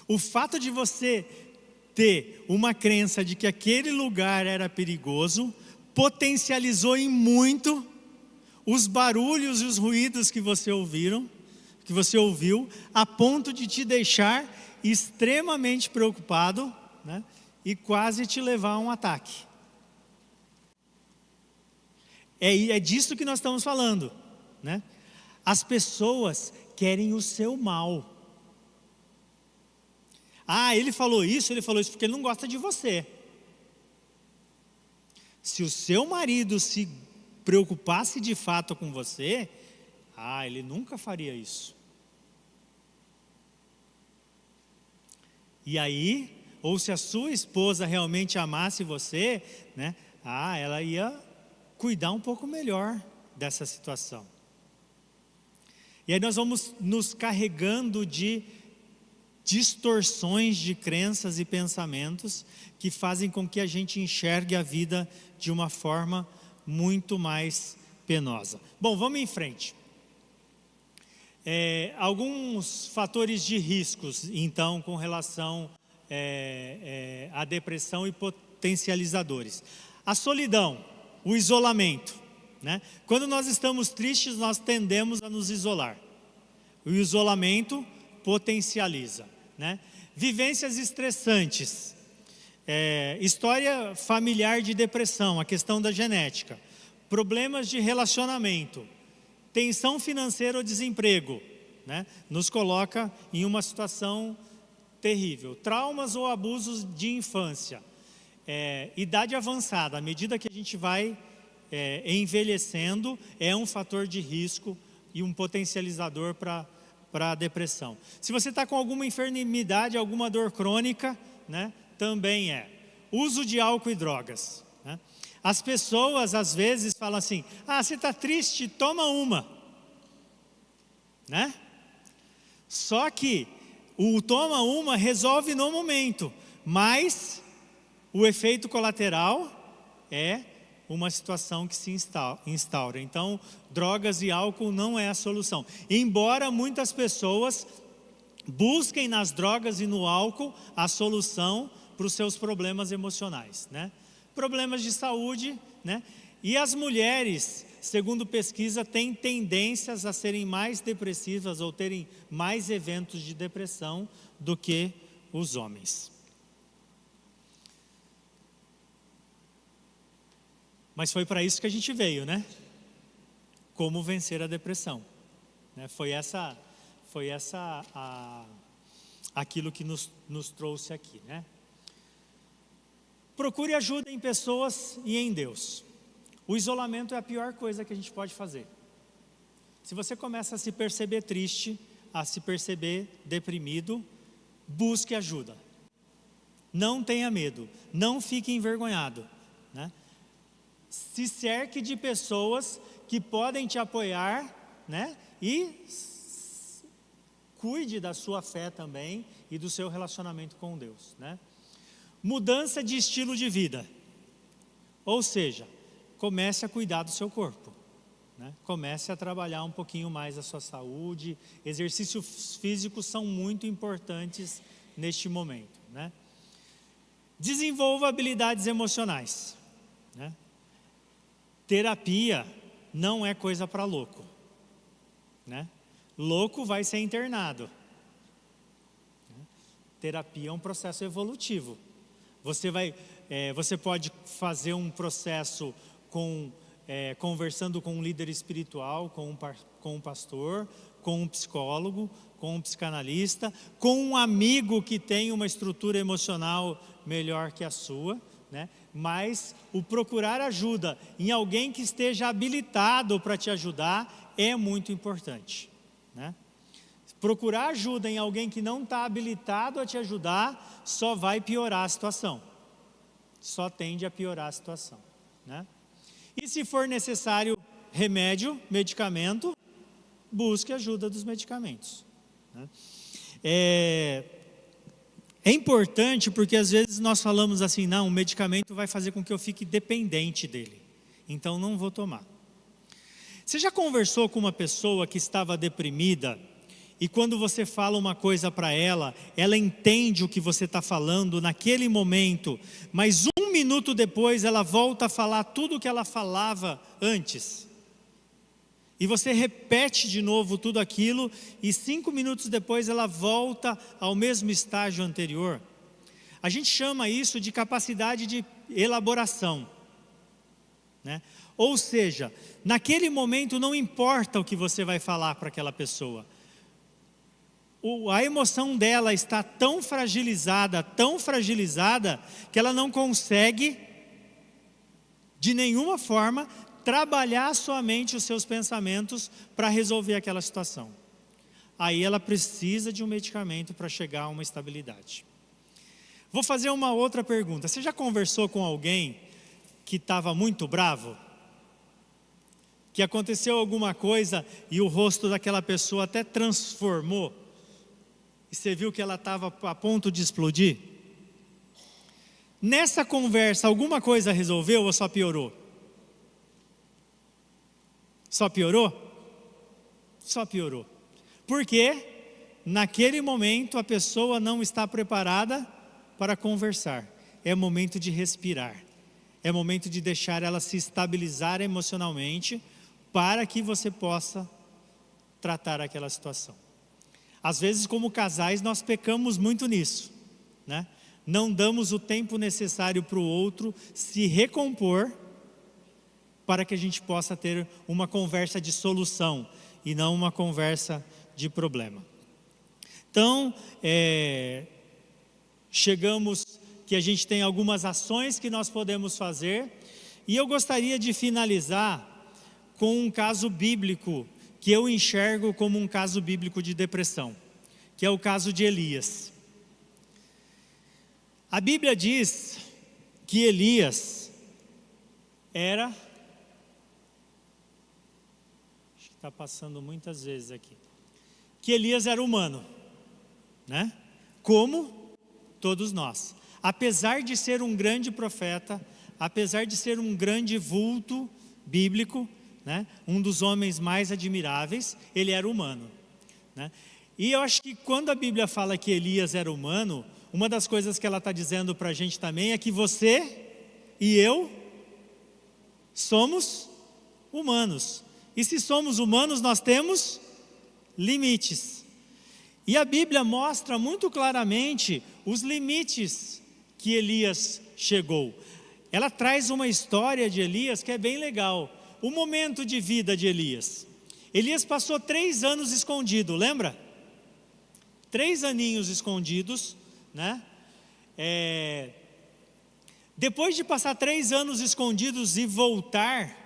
O fato de você ter uma crença de que aquele lugar era perigoso, potencializou em muito os barulhos e os ruídos que você ouviu, a ponto de te deixar extremamente preocupado, né? E quase te levar a um ataque. É disso que nós estamos falando, né? As pessoas querem o seu mal. Ele falou isso porque ele não gosta de você. Se o seu marido se preocupasse de fato com você, ele nunca faria isso. E aí, ou se a sua esposa realmente amasse você, né? Ela ia cuidar um pouco melhor dessa situação. E aí nós vamos nos carregando de distorções de crenças e pensamentos que fazem com que a gente enxergue a vida de uma forma muito mais penosa. Bom, vamos em frente. Alguns fatores de riscos, então, com relação à depressão e potencializadores. A solidão, o isolamento, né? Quando nós estamos tristes, nós tendemos a nos isolar. O isolamento potencializa, né? Vivências estressantes, história familiar de depressão, a questão da genética, problemas de relacionamento, tensão financeira ou desemprego, né? Nos coloca em uma situação terrível. Traumas ou abusos de infância, idade avançada, à medida que a gente vai envelhecendo, é um fator de risco e um potencializador para a depressão. Se você está com alguma enfermidade, alguma dor crônica, né, também é. Uso de álcool e drogas, né? As pessoas às vezes falam assim: você está triste, toma uma, né? Só que o toma uma resolve no momento, mas o efeito colateral é uma situação que se instaura. Então, drogas e álcool não é a solução. Embora muitas pessoas busquem nas drogas e no álcool a solução para os seus problemas emocionais, né? Problemas de saúde, né? E as mulheres, segundo pesquisa, têm tendências a serem mais depressivas ou terem mais eventos de depressão do que os homens. Mas foi para isso que a gente veio, né? Como vencer a depressão, né? Foi aquilo que nos trouxe aqui, né? Procure ajuda em pessoas e em Deus. O isolamento é a pior coisa que a gente pode fazer. Se você começa a se perceber triste, a se perceber deprimido, busque ajuda. Não tenha medo, não fique envergonhado, né? Se cerque de pessoas que podem te apoiar, né? E cuide da sua fé também e do seu relacionamento com Deus, né? Mudança de estilo de vida, ou seja, comece a cuidar do seu corpo, né? Comece a trabalhar um pouquinho mais a sua saúde. Exercícios físicos são muito importantes neste momento, né? Desenvolva habilidades emocionais, né? Terapia não é coisa para louco, né? Louco vai ser internado. Terapia é um processo evolutivo. Você pode fazer um processo conversando com um líder espiritual, com um pastor, com um psicólogo, com um psicanalista, com um amigo que tem uma estrutura emocional melhor que a sua, né? Mas o procurar ajuda em alguém que esteja habilitado para te ajudar é muito importante, né? Procurar ajuda em alguém que não está habilitado a te ajudar só vai piorar a situação, só tende a piorar a situação, né? E se for necessário remédio, medicamento, busque ajuda dos medicamentos, né? É importante porque às vezes nós falamos assim, não, o medicamento vai fazer com que eu fique dependente dele, então não vou tomar. Você já conversou com uma pessoa que estava deprimida e quando você fala uma coisa para ela, ela entende o que você está falando naquele momento, mas 1 minuto depois ela volta a falar tudo o que ela falava antes? E você repete de novo tudo aquilo e 5 minutos depois ela volta ao mesmo estágio anterior. A gente chama isso de capacidade de elaboração, né? Ou seja, naquele momento não importa o que você vai falar para aquela pessoa. A emoção dela está tão fragilizada, que ela não consegue, de nenhuma forma, trabalhar a sua mente, os seus pensamentos, para resolver aquela situação. Aí ela precisa de um medicamento para chegar a uma estabilidade. Vou fazer uma outra pergunta. Você já conversou com alguém que estava muito bravo? Que aconteceu alguma coisa e o rosto daquela pessoa até transformou? E você viu que ela estava a ponto de explodir? Nessa conversa, alguma coisa resolveu ou só piorou? Só piorou? Só piorou. Porque naquele momento a pessoa não está preparada para conversar. É momento de respirar. É momento de deixar ela se estabilizar emocionalmente para que você possa tratar aquela situação. Às vezes, como casais, nós pecamos muito nisso, né? Não damos o tempo necessário para o outro se recompor para que a gente possa ter uma conversa de solução e não uma conversa de problema. Então, chegamos que a gente tem algumas ações que nós podemos fazer e eu gostaria de finalizar com um caso bíblico que eu enxergo como um caso bíblico de depressão, que é o caso de Elias. A Bíblia diz que Elias era... Acho que está passando muitas vezes aqui. Que Elias era humano, né? Como todos nós. Apesar de ser um grande profeta, apesar de ser um grande vulto bíblico, né? Um dos homens mais admiráveis, ele era humano, né? E eu acho que quando a Bíblia fala que Elias era humano, uma das coisas que ela está dizendo para a gente também é que você e eu somos humanos. E se somos humanos, nós temos limites. E a Bíblia mostra muito claramente os limites que Elias chegou. Ela traz uma história de Elias que é bem legal. O momento de vida de Elias. Elias passou 3 anos escondido, lembra? 3 aninhos escondidos, né? Depois de passar 3 anos escondidos e voltar,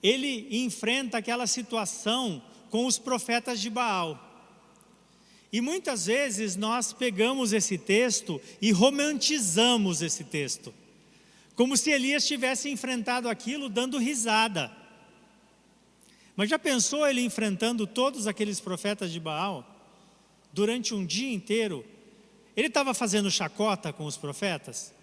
ele enfrenta aquela situação com os profetas de Baal. E muitas vezes nós pegamos esse texto e romantizamos esse texto, como se Elias tivesse enfrentado aquilo dando risada. Mas já pensou ele enfrentando todos aqueles profetas de Baal? Durante um dia inteiro, ele estava fazendo chacota com os profetas?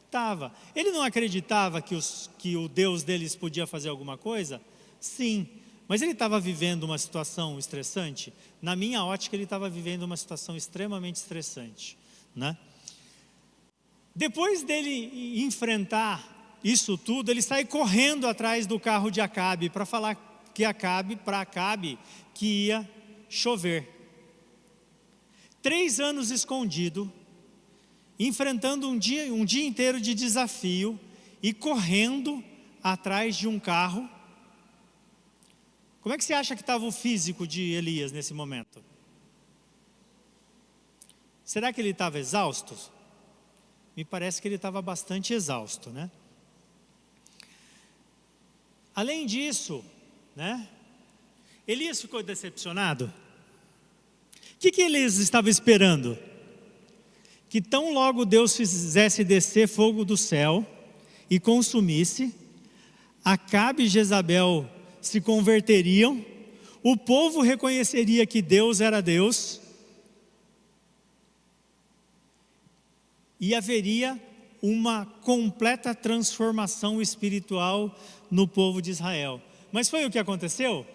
Estava. Ele não acreditava que o Deus deles podia fazer alguma coisa? Sim. Mas ele estava vivendo uma situação estressante? Na minha ótica, ele estava vivendo uma situação extremamente estressante, né? Depois dele enfrentar isso tudo, ele sai correndo atrás do carro de Acabe para falar para Acabe que ia chover. 3 anos escondido, enfrentando um dia inteiro de desafio e correndo atrás de um carro. Como é que você acha que estava o físico de Elias nesse momento? Será que ele estava exausto? Me parece que ele estava bastante exausto, né? Além disso, né? Elias ficou decepcionado. O que Elias estava esperando? Que tão logo Deus fizesse descer fogo do céu e consumisse, Acabe e Jezabel se converteriam, o povo reconheceria que Deus era Deus, e haveria uma completa transformação espiritual no povo de Israel. Mas foi o que aconteceu?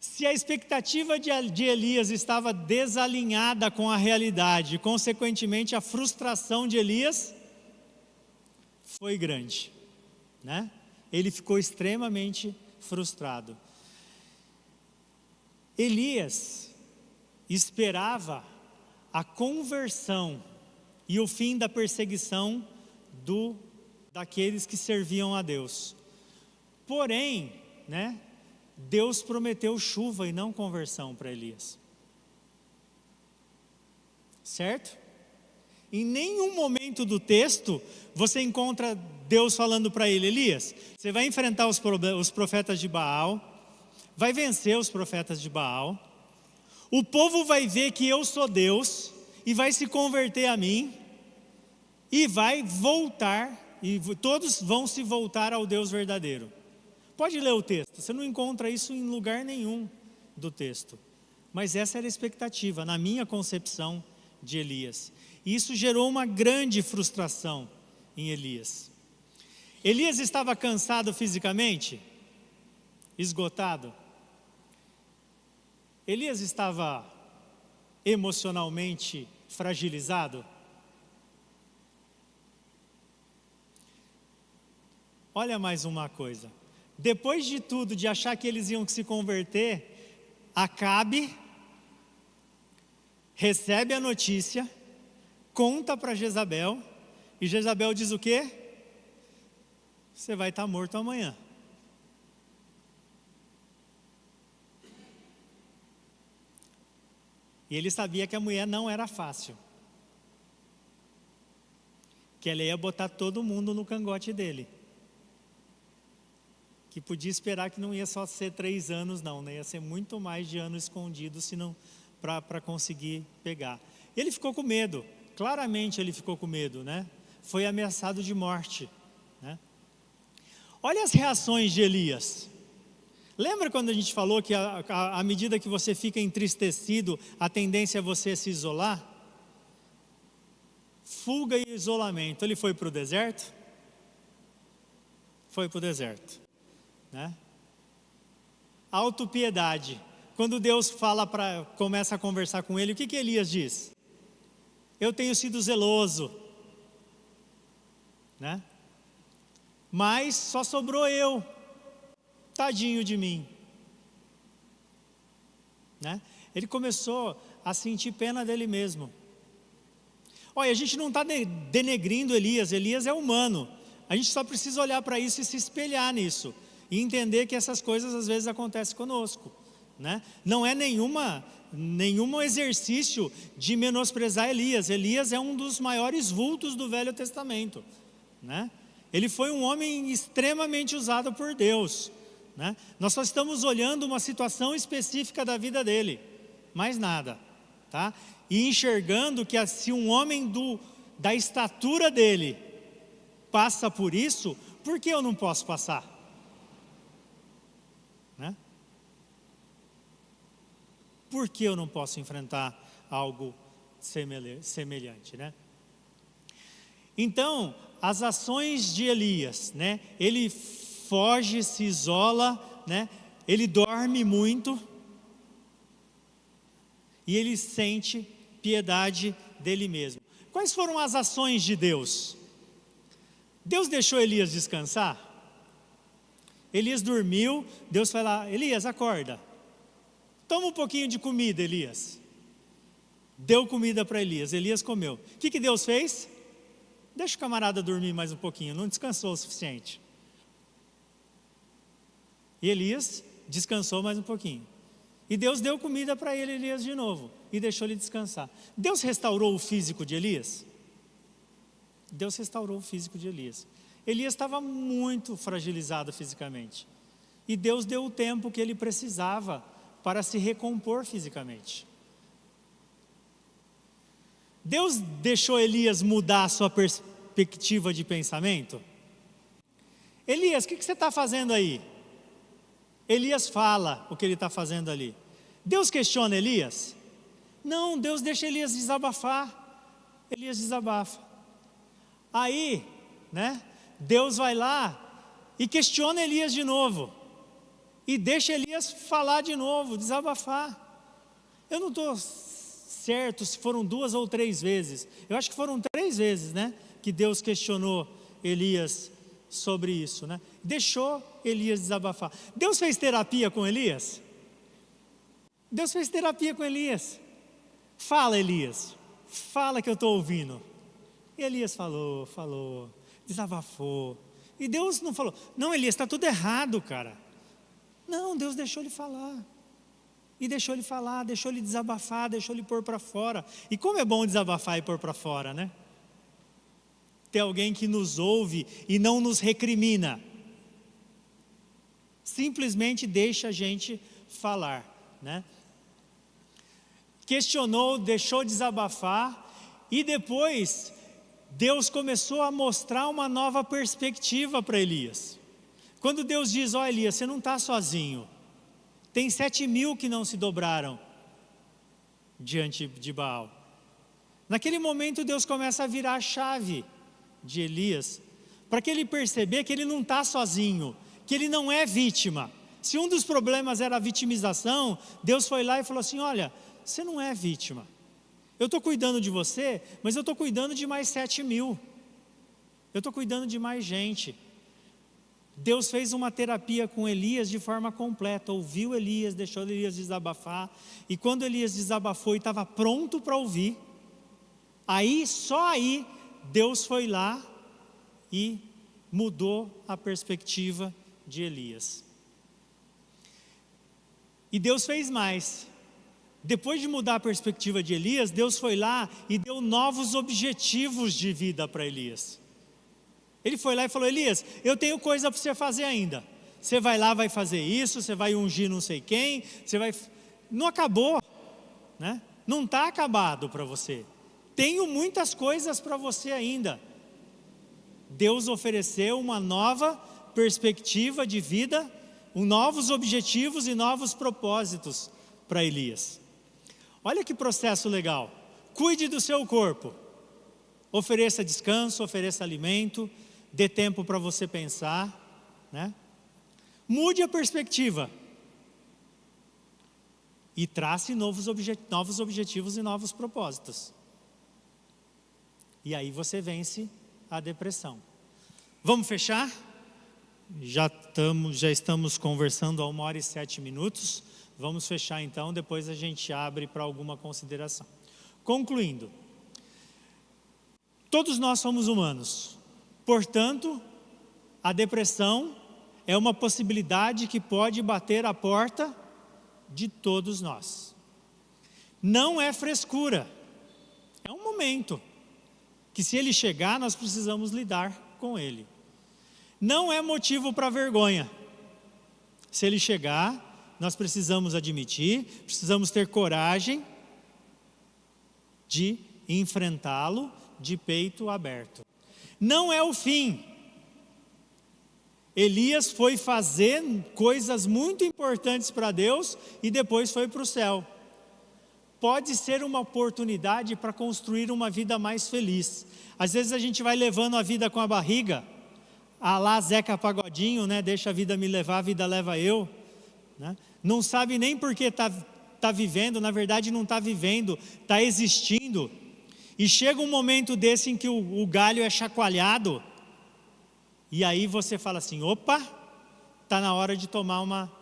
Se a expectativa de Elias estava desalinhada com a realidade, consequentemente a frustração de Elias foi grande, né? Ele ficou extremamente frustrado. Elias esperava a conversão e o fim da perseguição daqueles que serviam a Deus. Porém, né, Deus prometeu chuva e não conversão para Elias. Certo? Em nenhum momento do texto você encontra Deus falando para ele: Elias, você vai enfrentar os profetas de Baal, vai vencer os profetas de Baal, o povo vai ver que eu sou Deus e vai se converter a mim e vai voltar, e todos vão se voltar ao Deus verdadeiro. Pode ler o texto, você não encontra isso em lugar nenhum do texto. Mas essa era a expectativa, na minha concepção, de Elias. E isso gerou uma grande frustração em Elias. Elias estava cansado fisicamente? Esgotado? Elias estava emocionalmente fragilizado? Olha mais uma coisa. Depois de tudo, de achar que eles iam se converter, Acabe recebe a notícia, conta para Jezabel, e Jezabel diz o quê? Você vai estar morto amanhã. E ele sabia que a mulher não era fácil, que ela ia botar todo mundo no cangote dele, que podia esperar que não ia só ser 3 anos não, né? Ia ser muito mais de anos escondido, senão para conseguir pegar. Ele ficou com medo, claramente ele ficou com medo, né? Foi ameaçado de morte, né? Olha as reações de Elias. Lembra quando a gente falou que à medida que você fica entristecido, a tendência é você se isolar? Fuga e isolamento. Ele foi para o deserto? Foi para o deserto, né? Autopiedade. Quando Deus começa a conversar com ele, o que Elias diz? Eu tenho sido zeloso, né? Mas só sobrou eu. Tadinho de mim, né? Ele começou a sentir pena dele mesmo. Olha, a gente não está denegrindo Elias. Elias é humano. A gente só precisa olhar para isso e se espelhar nisso e entender que essas coisas às vezes acontecem conosco, né? Não é nenhum exercício de menosprezar Elias. Elias é um dos maiores vultos do Velho Testamento, né? Ele foi um homem extremamente usado por Deus, né? Nós só estamos olhando uma situação específica da vida dele, mais nada, tá? E enxergando que se um homem da estatura dele passa por isso, por que eu não posso passar? Né? Por que eu não posso enfrentar algo semelhante, né? Então, as ações de Elias, né? Ele foge, se isola, né? Ele dorme muito e ele sente piedade dele mesmo. Quais foram as ações de Deus? Deus deixou Elias descansar? Elias dormiu, Deus foi lá: Elias, acorda, toma um pouquinho de comida, Elias. Deu comida para Elias, Elias comeu. O que Deus fez? Deixa o camarada dormir mais um pouquinho, não descansou o suficiente. E Elias descansou mais um pouquinho. E Deus deu comida para ele, Elias, de novo, e deixou ele descansar. Deus restaurou o físico de Elias? Deus restaurou o físico de Elias. Elias estava muito fragilizado fisicamente. E Deus deu o tempo que ele precisava para se recompor fisicamente. Deus deixou Elias mudar a sua perspectiva de pensamento? Elias, o que você está fazendo aí? Elias fala o que ele está fazendo ali. Deus questiona Elias? Não, Deus deixa Elias desabafar. Elias desabafa. Aí, Deus vai lá e questiona Elias de novo. E deixa Elias falar de novo, desabafar. Eu não estou certo se foram 2 ou 3 vezes. Eu acho que foram 3 vezes, que Deus questionou Elias sobre isso, Deixou Elias desabafar. Deus fez terapia com Elias? Deus fez terapia com Elias. Fala, Elias. Fala que eu estou ouvindo. E Elias falou, desabafou. E Deus não falou, não, Elias, está tudo errado, cara. Não, Deus deixou ele falar. E deixou ele falar, deixou ele desabafar, deixou ele pôr para fora. E como é bom desabafar e pôr para fora, Ter alguém que nos ouve e não nos recrimina. Simplesmente deixa a gente falar, Questionou, deixou desabafar. E depois, Deus começou a mostrar uma nova perspectiva para Elias. Quando Deus diz, Elias, você não está sozinho. Tem 7.000 que não se dobraram diante de Baal. Naquele momento Deus começa a virar a chave de Elias, para que ele perceber que ele não está sozinho, que ele não é vítima. Se um dos problemas era a vitimização, Deus foi lá e falou assim, olha, você não é vítima. Eu estou cuidando de você, mas eu estou cuidando de mais 7.000. Eu estou cuidando de mais gente. Deus fez uma terapia com Elias de forma completa, ouviu Elias, deixou Elias desabafar, e quando Elias desabafou e estava pronto para ouvir, só aí, Deus foi lá e mudou a perspectiva de Elias. E Deus fez mais. Depois de mudar a perspectiva de Elias, Deus foi lá e deu novos objetivos de vida para Elias. Ele foi lá e falou, Elias, eu tenho coisa para você fazer ainda. Você vai lá, vai fazer isso, você vai ungir não sei quem, você vai... Não acabou, Não está acabado para você. Tenho muitas coisas para você ainda. Deus ofereceu uma nova perspectiva de vida, novos objetivos e novos propósitos para Elias. Olha que processo legal. Cuide do seu corpo. Ofereça descanso, ofereça alimento, dê tempo para você pensar, Mude a perspectiva. E trace novos objetivos e novos propósitos. E aí você vence a depressão. Vamos fechar? Já estamos conversando há 1h07. Vamos fechar então, depois a gente abre para alguma consideração. Concluindo, todos nós somos humanos, portanto, a depressão é uma possibilidade que pode bater a porta de todos nós. Não é frescura, é um momento, que se ele chegar, nós precisamos lidar com ele. Não é motivo para vergonha. Se ele chegar, nós precisamos admitir, precisamos ter coragem de enfrentá-lo de peito aberto. Não é o fim. Elias foi fazer coisas muito importantes para Deus e depois foi para o céu. Pode ser uma oportunidade para construir uma vida mais feliz. Às vezes a gente vai levando a vida com a barriga, lá Zeca Pagodinho, deixa a vida me levar, a vida leva eu. Não sabe nem por que está vivendo, na verdade não está vivendo, está existindo. E chega um momento desse em que o galho é chacoalhado, e aí você fala assim, opa, está na hora de tomar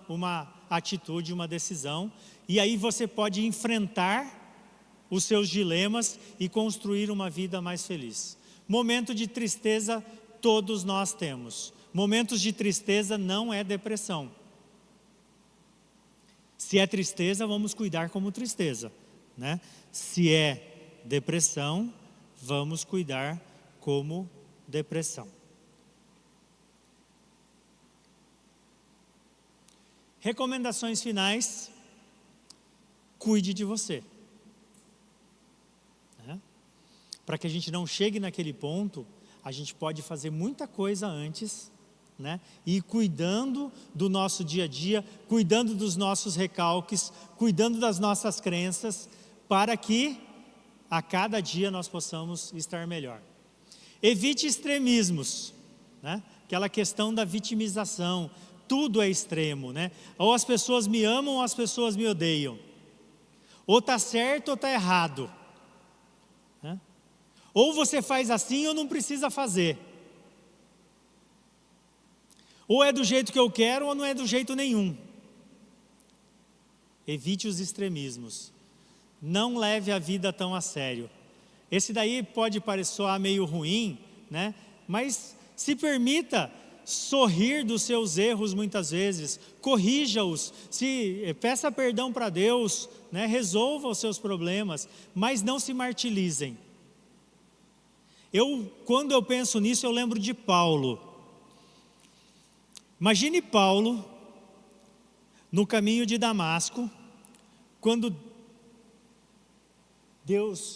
uma atitude, uma decisão, e aí você pode enfrentar os seus dilemas e construir uma vida mais feliz. Momento de tristeza todos nós temos. Momentos de tristeza não é depressão. Se é tristeza, vamos cuidar como tristeza, Se é depressão, vamos cuidar como depressão. Recomendações finais: cuide de você. Para que a gente não chegue naquele ponto a gente pode fazer muita coisa antes, né? E ir cuidando do nosso dia a dia, cuidando dos nossos recalques, cuidando das nossas crenças, para que a cada dia nós possamos estar melhor. Evite extremismos, né? Aquela questão da vitimização, tudo é extremo, né? Ou as pessoas me amam ou as pessoas me odeiam. Ou está certo ou está errado, né? Ou você faz assim ou não precisa fazer. Ou é do jeito que eu quero ou não é do jeito nenhum. Evite os extremismos. Não leve a vida tão a sério. Esse daí pode soar meio ruim, né? Mas se permita sorrir dos seus erros muitas vezes, corrija-os, peça perdão para Deus, né? Resolva os seus problemas, mas não se martirizem. Quando eu penso nisso, eu lembro de Paulo. Imagine Paulo no caminho de Damasco, quando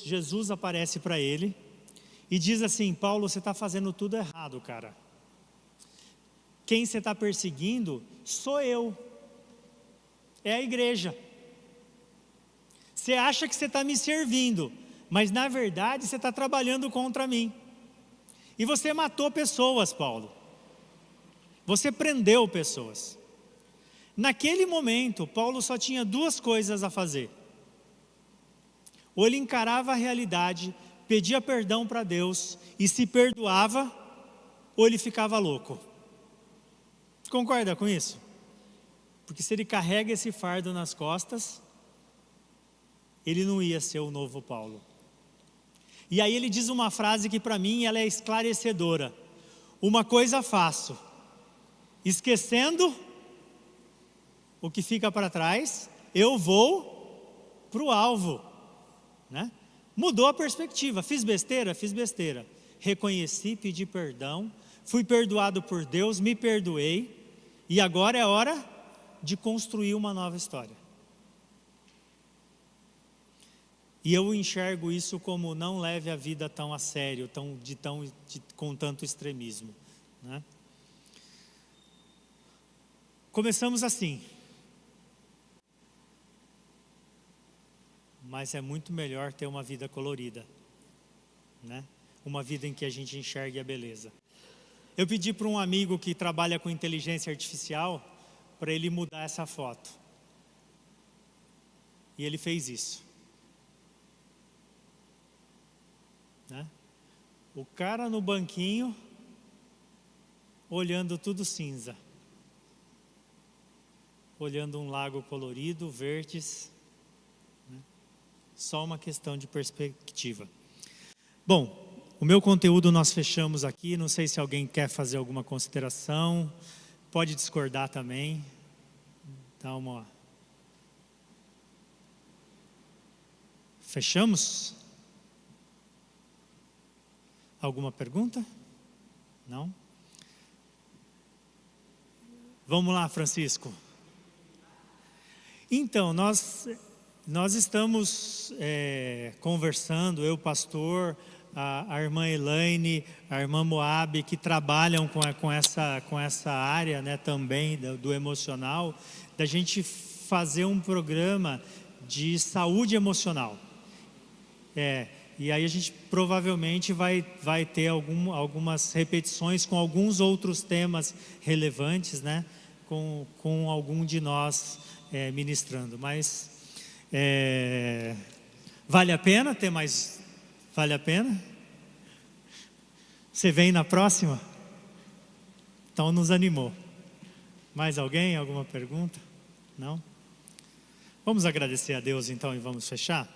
Jesus aparece para ele e diz assim: Paulo, você está fazendo tudo errado, cara. Quem você está perseguindo sou eu, é a igreja. Você acha que você está me servindo, mas na verdade você está trabalhando contra mim. E você matou pessoas, Paulo. Você prendeu pessoas. Naquele momento, Paulo só tinha duas coisas a fazer. Ou ele encarava a realidade, pedia perdão para Deus e se perdoava, ou ele ficava louco. Concorda com isso? Porque se ele carrega esse fardo nas costas, ele não ia ser o novo Paulo. E aí ele diz uma frase que para mim ela é esclarecedora. Uma coisa faço, esquecendo o que fica para trás, eu vou para o alvo, né? Mudou a perspectiva. Fiz besteira? Fiz besteira. Reconheci, pedi perdão, fui perdoado por Deus, me perdoei, e agora é hora de construir uma nova história. E eu enxergo isso como não leve a vida tão a sério, com tanto extremismo, né? Começamos assim, mas é muito melhor ter uma vida colorida, né? Uma vida em que a gente enxergue a beleza. Eu pedi para um amigo que trabalha com inteligência artificial para ele mudar essa foto. E ele fez isso, né? O cara no banquinho, olhando tudo cinza, olhando um lago colorido, verdes, né? Só uma questão de perspectiva. Bom, o meu conteúdo nós fechamos aqui. Não sei se alguém quer fazer alguma consideração, pode discordar também. Dá uma... Fechamos? Alguma pergunta? Não? Vamos lá, Francisco. Então, nós estamos conversando, eu, pastor, a irmã Elaine, a irmã Moab, que trabalham com essa área, né, também do emocional, da gente fazer um programa de saúde emocional. E aí a gente provavelmente vai ter algumas repetições com alguns outros temas relevantes, né, com algum de nós ministrando. Mas vale a pena ter mais? Vale a pena? Você vem na próxima? Então nos animou. Mais alguém? Alguma pergunta? Não? Vamos agradecer a Deus então e vamos fechar?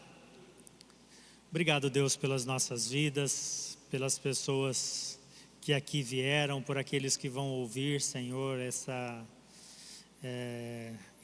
Obrigado, Deus, pelas nossas vidas, pelas pessoas que aqui vieram, por aqueles que vão ouvir, Senhor,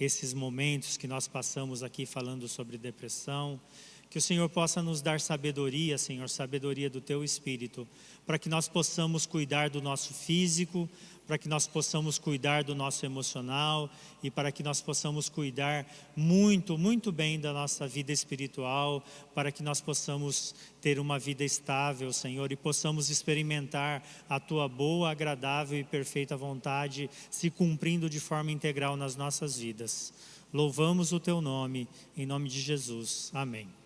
esses momentos que nós passamos aqui falando sobre depressão. Que o Senhor possa nos dar sabedoria, Senhor, sabedoria do Teu Espírito, para que nós possamos cuidar do nosso físico, para que nós possamos cuidar do nosso emocional e para que nós possamos cuidar muito, muito bem da nossa vida espiritual, para que nós possamos ter uma vida estável, Senhor, e possamos experimentar a Tua boa, agradável e perfeita vontade se cumprindo de forma integral nas nossas vidas. Louvamos o Teu nome, em nome de Jesus. Amém.